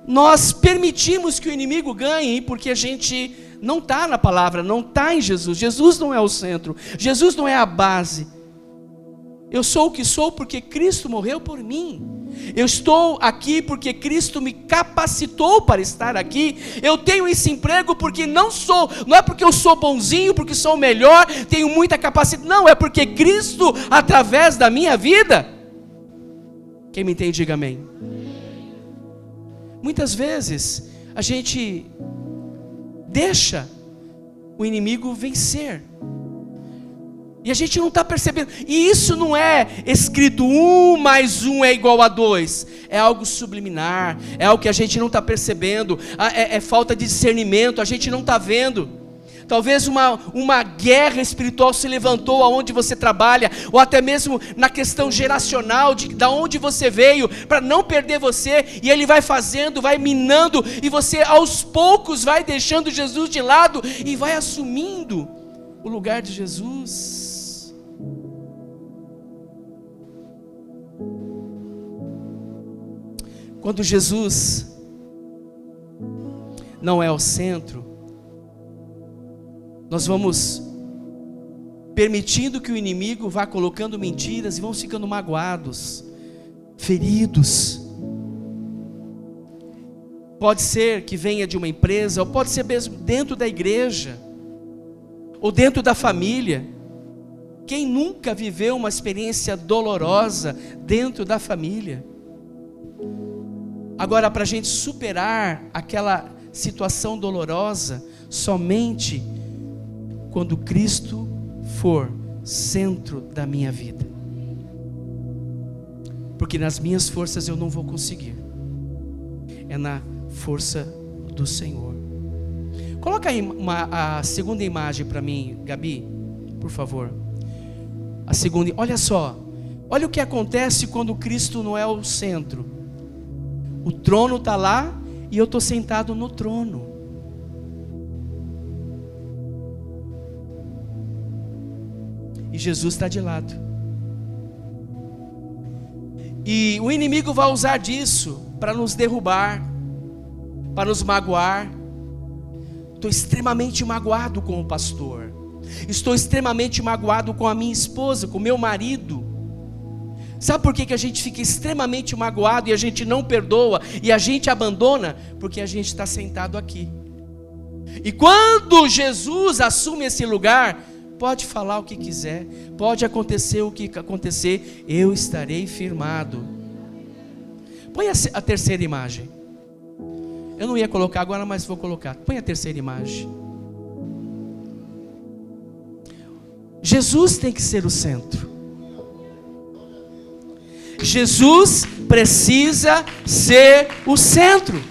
nós permitimos que o inimigo ganhe porque a gente não está na palavra, não está em Jesus. Jesus não é o centro, Jesus não é a base. Eu sou o que sou porque Cristo morreu por mim. Eu estou aqui porque Cristo me capacitou para estar aqui. Eu tenho esse emprego porque não é porque eu sou bonzinho, porque sou o melhor, tenho muita capacidade. Não, é porque Cristo, através da minha vida. Quem me entende, diga amém. Muitas vezes a gente deixa o inimigo vencer, e a gente não está percebendo. E isso não é escrito 1 mais 1 é igual a 2. É algo subliminar, é algo que a gente não está percebendo. É falta de discernimento, a gente não está vendo. Talvez uma guerra espiritual se levantou aonde você trabalha, ou até mesmo na questão geracional, da onde você veio, para não perder você. E ele vai fazendo, vai minando, e você aos poucos vai deixando Jesus de lado e vai assumindo o lugar de Jesus. Quando Jesus não é o centro, nós vamos permitindo que o inimigo vá colocando mentiras e vamos ficando magoados, feridos. Pode ser que venha de uma empresa, ou pode ser mesmo dentro da igreja, ou dentro da família. Quem nunca viveu uma experiência dolorosa dentro da família? Agora, para a gente superar aquela situação dolorosa, somente quando Cristo for centro da minha vida. Porque nas minhas forças eu não vou conseguir. É na força do Senhor. Coloca aí a segunda imagem para mim, Gabi, por favor. A segunda, olha só. Olha o que acontece quando Cristo não é o centro. O trono está lá e eu estou sentado no trono. E Jesus está de lado. E o inimigo vai usar disso para nos derrubar, para nos magoar. Estou extremamente magoado com o pastor. Estou extremamente magoado com a minha esposa, com o meu marido. Sabe por que a gente fica extremamente magoado e a gente não perdoa e a gente abandona? Porque a gente está sentado aqui. E quando Jesus assume esse lugar, pode falar o que quiser, pode acontecer o que acontecer, eu estarei firmado. Põe a terceira imagem. Eu não ia colocar agora, mas vou colocar. Põe a terceira imagem. Jesus tem que ser o centro. Jesus precisa ser o centro.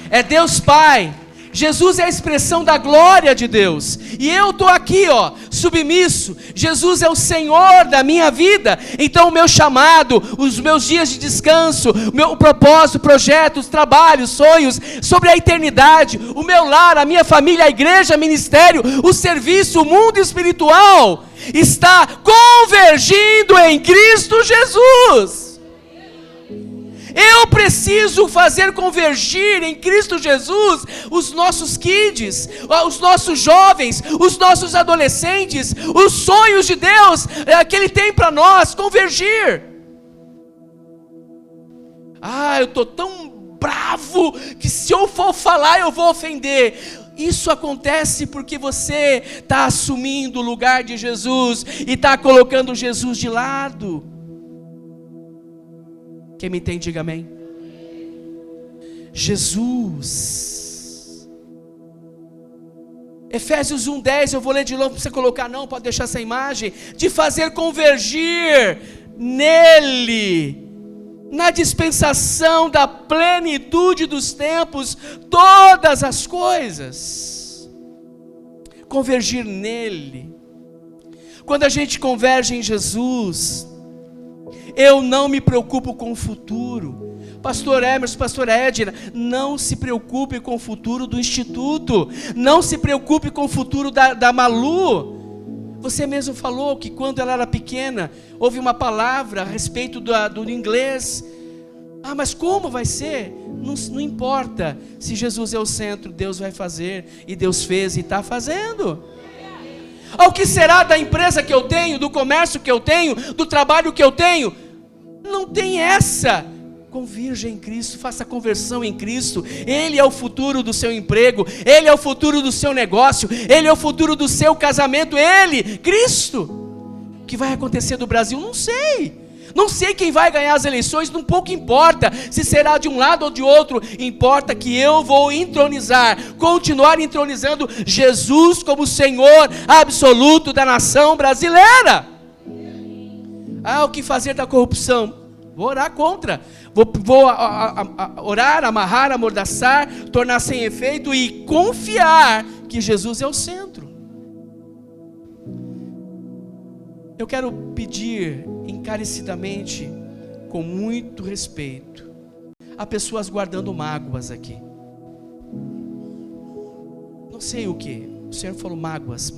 É Deus Pai. Jesus é a expressão da glória de Deus. E eu estou aqui, submisso. Jesus é o Senhor da minha vida. Então o meu chamado, os meus dias de descanso, o meu propósito, projetos, trabalhos, sonhos, sobre a eternidade, o meu lar, a minha família, a igreja, ministério, o serviço, o mundo espiritual, está convergindo em Cristo Jesus. Eu preciso fazer convergir em Cristo Jesus os nossos kids, os nossos jovens, os nossos adolescentes, os sonhos de Deus que Ele tem para nós, convergir. Eu estou tão bravo que se eu for falar eu vou ofender. Isso acontece porque você está assumindo o lugar de Jesus e está colocando Jesus de lado. Quem me entende, diga amém. Jesus. Efésios 1:10, eu vou ler de novo para você colocar, não, pode deixar essa imagem. De fazer convergir nele, na dispensação da plenitude dos tempos, todas as coisas. Convergir nele. Quando a gente converge em Jesus, eu não me preocupo com o futuro. Pastor Emerson, pastora Edna, não se preocupe com o futuro do Instituto. Não se preocupe com o futuro da Malu. Você mesmo falou que quando ela era pequena, houve uma palavra a respeito do inglês. Ah, mas como vai ser? Não importa. Se Jesus é o centro, Deus vai fazer. E Deus fez e está fazendo. O que será da empresa que eu tenho, do comércio que eu tenho, do trabalho que eu tenho? Não tem essa. Convirja em Cristo, faça conversão em Cristo. Ele é o futuro do seu emprego, Ele é o futuro do seu negócio, Ele é o futuro do seu casamento. Ele, Cristo. O que vai acontecer do Brasil? Não sei. Não sei quem vai ganhar as eleições, não pouco importa se será de um lado ou de outro. Importa que eu vou continuar entronizando Jesus como Senhor absoluto da nação brasileira. O que fazer da corrupção? Vou orar contra. Vou orar, amarrar, amordaçar, tornar sem efeito e confiar que Jesus é o centro. Eu quero pedir encarecidamente, com muito respeito, há pessoas guardando mágoas aqui. Não sei o que. O Senhor falou mágoas.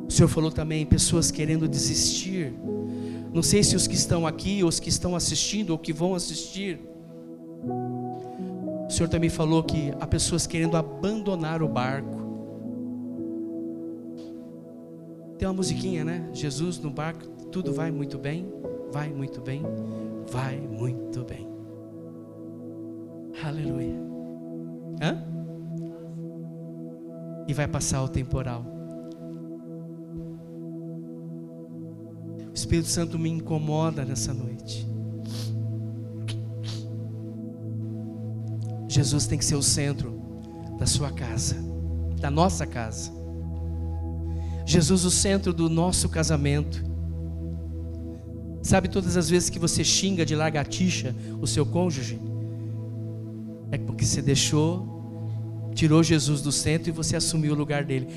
O Senhor falou também pessoas querendo desistir. Não sei se os que estão aqui, ou os que estão assistindo, ou que vão assistir. O Senhor também falou que há pessoas querendo abandonar o barco. Tem uma musiquinha, né? Jesus no barco, tudo vai muito bem, vai muito bem, vai muito bem. Aleluia. E vai passar o temporal. O Espírito Santo me incomoda nessa noite. Jesus tem que ser o centro da sua casa, da nossa casa. Jesus o centro do nosso casamento. Sabe, todas as vezes que você xinga de lagartixa o seu cônjuge, é porque você tirou Jesus do centro e você assumiu o lugar dele.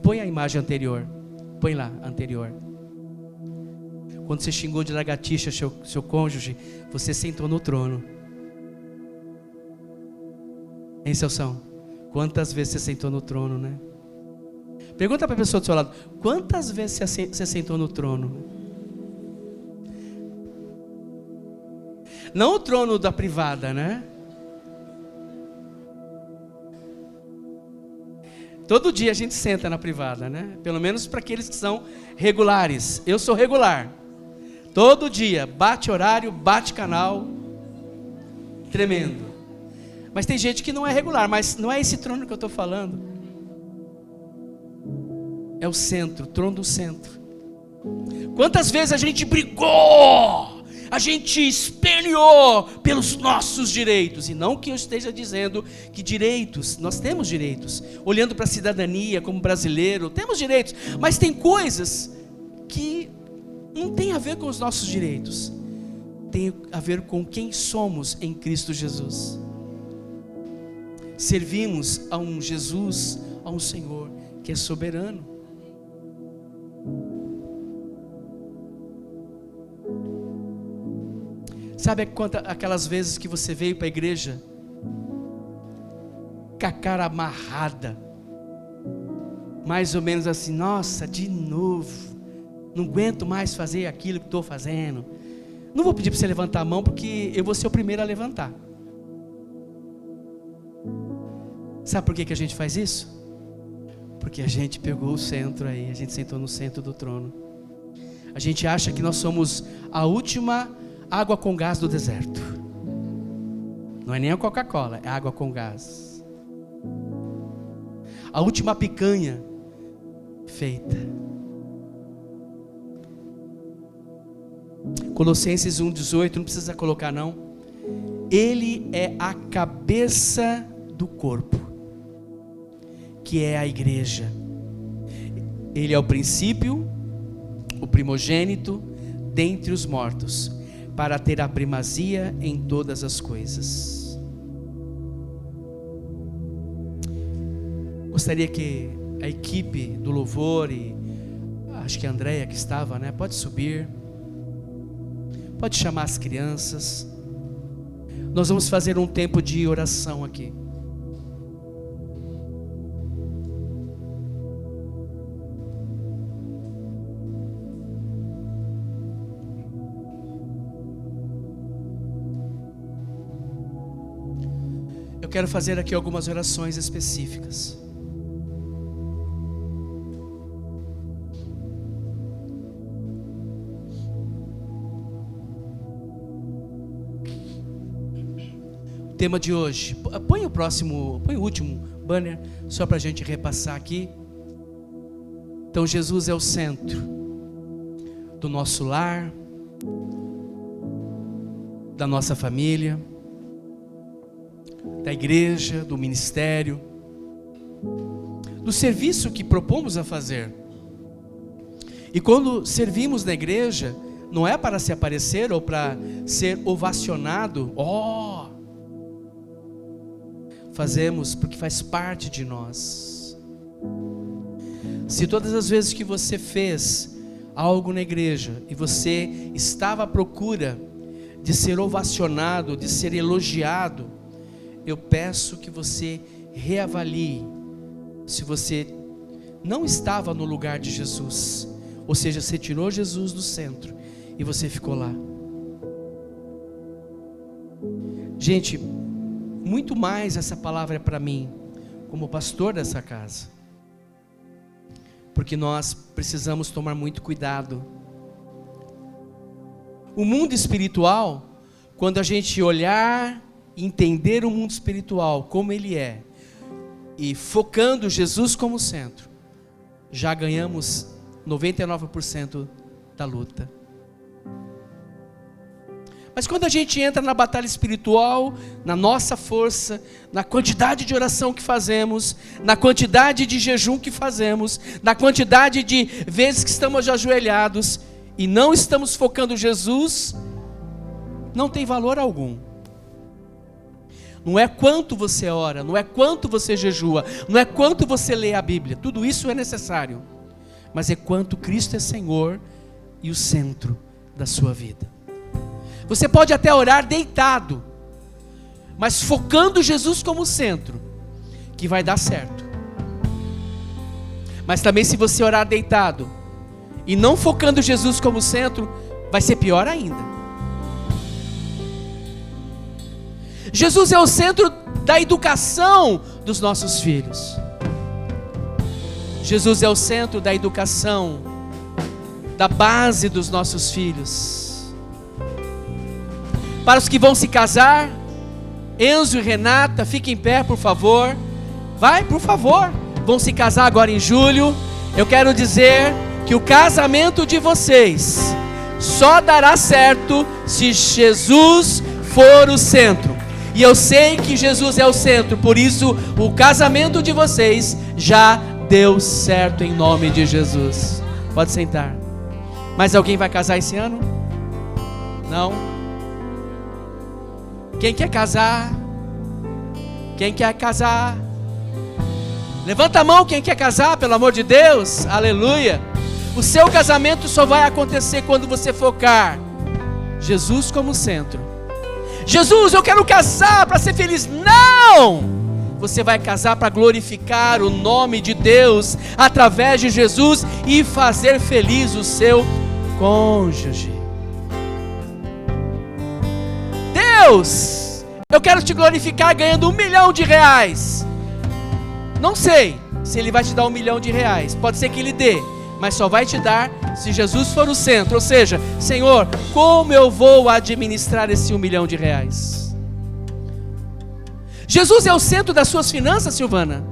Põe a imagem anterior. Põe lá, anterior. Quando você xingou de lagartixa seu cônjuge, você sentou no trono. Hein, Celção? Quantas vezes você sentou no trono, né? Pergunta para a pessoa do seu lado: quantas vezes você sentou no trono? Não o trono da privada, né? Todo dia a gente senta na privada, né? Pelo menos para aqueles que são regulares. Eu sou regular. Todo dia, bate horário, bate canal. Tremendo. Mas tem gente que não é regular, mas não é esse trono que eu estou falando. É o centro, o trono do centro. Quantas vezes a gente brigou, a gente espelhou pelos nossos direitos. E não que eu esteja dizendo que direitos, nós temos direitos. Olhando para a cidadania como brasileiro, temos direitos. Mas tem coisas que não tem a ver com os nossos direitos. Tem a ver com quem somos em Cristo Jesus. Servimos a um Jesus, a um Senhor que é soberano. Sabe aquelas vezes que você veio para a igreja com a cara amarrada, mais ou menos assim: nossa, de novo, não aguento mais fazer aquilo que estou fazendo. Não vou pedir para você levantar a mão, porque eu vou ser o primeiro a levantar. Sabe por que a gente faz isso? Porque a gente pegou o centro aí, a gente sentou no centro do trono. A gente acha que nós somos a última água com gás do deserto. Não é nem a Coca-Cola, é água com gás. A última picanha feita. Colossenses 1,18, não precisa colocar não. Ele é a cabeça do corpo, que é a igreja. Ele é o princípio, o primogênito dentre os mortos, para ter a primazia em todas as coisas. Gostaria que a equipe do louvor, e acho que a Andréia que estava, né? Pode subir, pode chamar as crianças. Nós vamos fazer um tempo de oração aqui. Eu quero fazer aqui algumas orações específicas. O tema de hoje, põe o último banner, só para a gente repassar aqui. Então, Jesus é o centro do nosso lar, da nossa família, da igreja, do ministério, do serviço que propomos a fazer. E quando servimos na igreja, não é para se aparecer ou para ser ovacionado. Fazemos porque faz parte de nós. Se todas as vezes que você fez algo na igreja e você estava à procura de ser ovacionado, de ser elogiado, eu peço que você reavalie se você não estava no lugar de Jesus, ou seja, você tirou Jesus do centro e você ficou lá. Gente, muito mais essa palavra é para mim, como pastor dessa casa, porque nós precisamos tomar muito cuidado. O mundo espiritual, quando a gente olhar, entender o mundo espiritual como ele é, e focando Jesus como centro, já ganhamos 99% da luta. Mas quando a gente entra na batalha espiritual, na nossa força, na quantidade de oração que fazemos, na quantidade de jejum que fazemos, na quantidade de vezes que estamos ajoelhados e não estamos focando Jesus, não tem valor algum. Não é quanto você ora, não é quanto você jejua, não é quanto você lê a Bíblia, tudo isso é necessário, mas é quanto Cristo é Senhor e o centro da sua vida. Você pode até orar deitado, mas focando Jesus como centro, que vai dar certo. Mas também se você orar deitado e não focando Jesus como centro, vai ser pior ainda. Jesus é o centro da educação dos nossos filhos. Jesus é o centro da educação, da base dos nossos filhos. Para os que vão se casar, Enzo e Renata, fiquem em pé, por favor. Vai, por favor. Vão se casar agora em julho. Eu quero dizer que o casamento de vocês só dará certo se Jesus for o centro. E eu sei que Jesus é o centro, por isso o casamento de vocês já deu certo em nome de Jesus. Pode sentar. Mas alguém vai casar esse ano? Não? Quem quer casar? Quem quer casar? Levanta a mão quem quer casar, pelo amor de Deus. Aleluia. O seu casamento só vai acontecer quando você focar Jesus como centro. Jesus, eu quero casar para ser feliz. Não! Você vai casar para glorificar o nome de Deus através de Jesus e fazer feliz o seu cônjuge. Deus, eu quero te glorificar ganhando R$1 milhão. Não sei se Ele vai te dar R$1 milhão, pode ser que Ele dê, mas só vai te dar se Jesus for o centro. Ou seja, Senhor, como eu vou administrar esse R$1 milhão? Jesus é o centro das suas finanças, Silvana.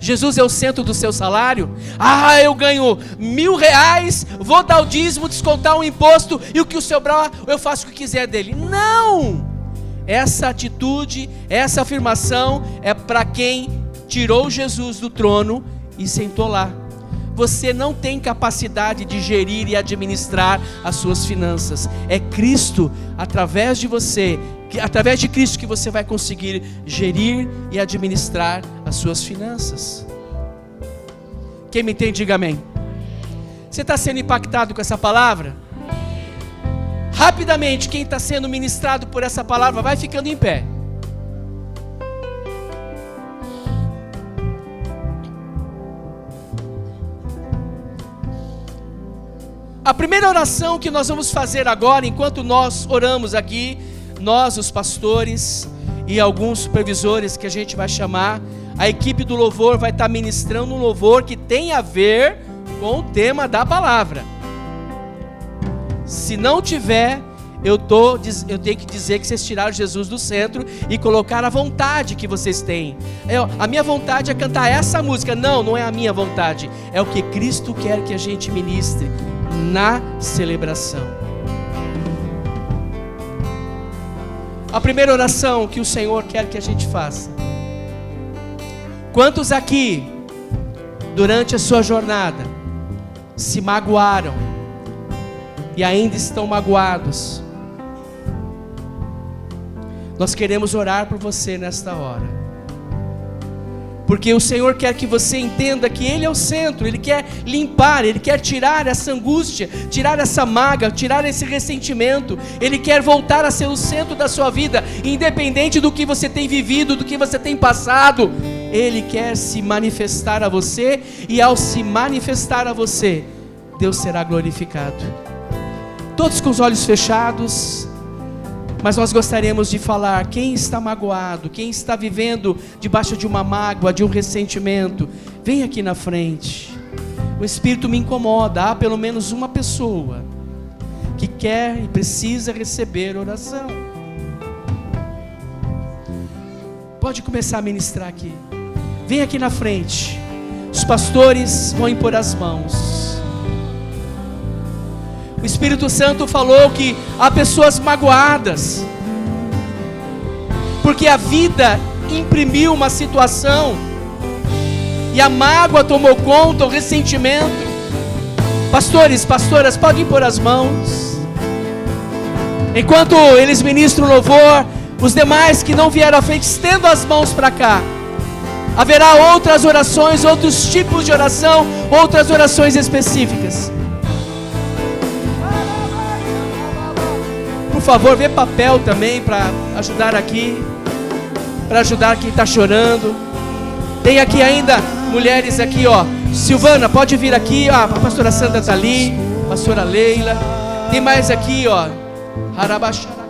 Jesus é o centro do seu salário? Eu ganho R$1.000, vou dar o dízimo, descontar o imposto, e o que o sobrar, eu faço o que quiser dele. Não! Essa atitude, essa afirmação é para quem tirou Jesus do trono e sentou lá. Você não tem capacidade de gerir e administrar as suas finanças. É Cristo, através de você, através de Cristo que você vai conseguir gerir e administrar as suas finanças. Quem me entende, diga amém. Você está sendo impactado com essa palavra? Rapidamente, quem está sendo ministrado por essa palavra, vai ficando em pé. A primeira oração que nós vamos fazer agora, enquanto nós oramos aqui, nós, os pastores e alguns supervisores que a gente vai chamar, a equipe do louvor vai estar ministrando um louvor que tem a ver com o tema da palavra. Se não tiver, eu tenho que dizer que vocês tiraram Jesus do centro e colocaram a vontade que vocês têm. A minha vontade é cantar essa música. Não é a minha vontade, é o que Cristo quer que a gente ministre na celebração. A primeira oração que o Senhor quer que a gente faça. Quantos aqui, durante a sua jornada, se magoaram e ainda estão magoados? Nós queremos orar por você nesta hora, porque o Senhor quer que você entenda que Ele é o centro. Ele quer limpar, Ele quer tirar essa angústia, tirar essa mágoa, tirar esse ressentimento. Ele quer voltar a ser o centro da sua vida, independente do que você tem vivido, do que você tem passado. Ele quer se manifestar a você, e ao se manifestar a você, Deus será glorificado. Todos com os olhos fechados. Mas nós gostaríamos de falar, quem está magoado, quem está vivendo debaixo de uma mágoa, de um ressentimento, vem aqui na frente. O Espírito me incomoda, há pelo menos uma pessoa que quer e precisa receber oração. Pode começar a ministrar aqui. Vem aqui na frente. Os pastores vão impor as mãos. O Espírito Santo falou que há pessoas magoadas, porque a vida imprimiu uma situação, e a mágoa tomou conta, o ressentimento. Pastores, pastoras, podem pôr as mãos. Enquanto eles ministram louvor, os demais que não vieram à frente, estendam as mãos para cá. Haverá outras orações, outros tipos de oração, outras orações específicas. Por favor, vê papel também para ajudar aqui, para ajudar quem está chorando. Tem aqui ainda mulheres aqui, ó. Silvana, pode vir aqui, ó. A pastora Sandra está ali, a pastora Leila. Tem mais aqui, ó. Harabachara.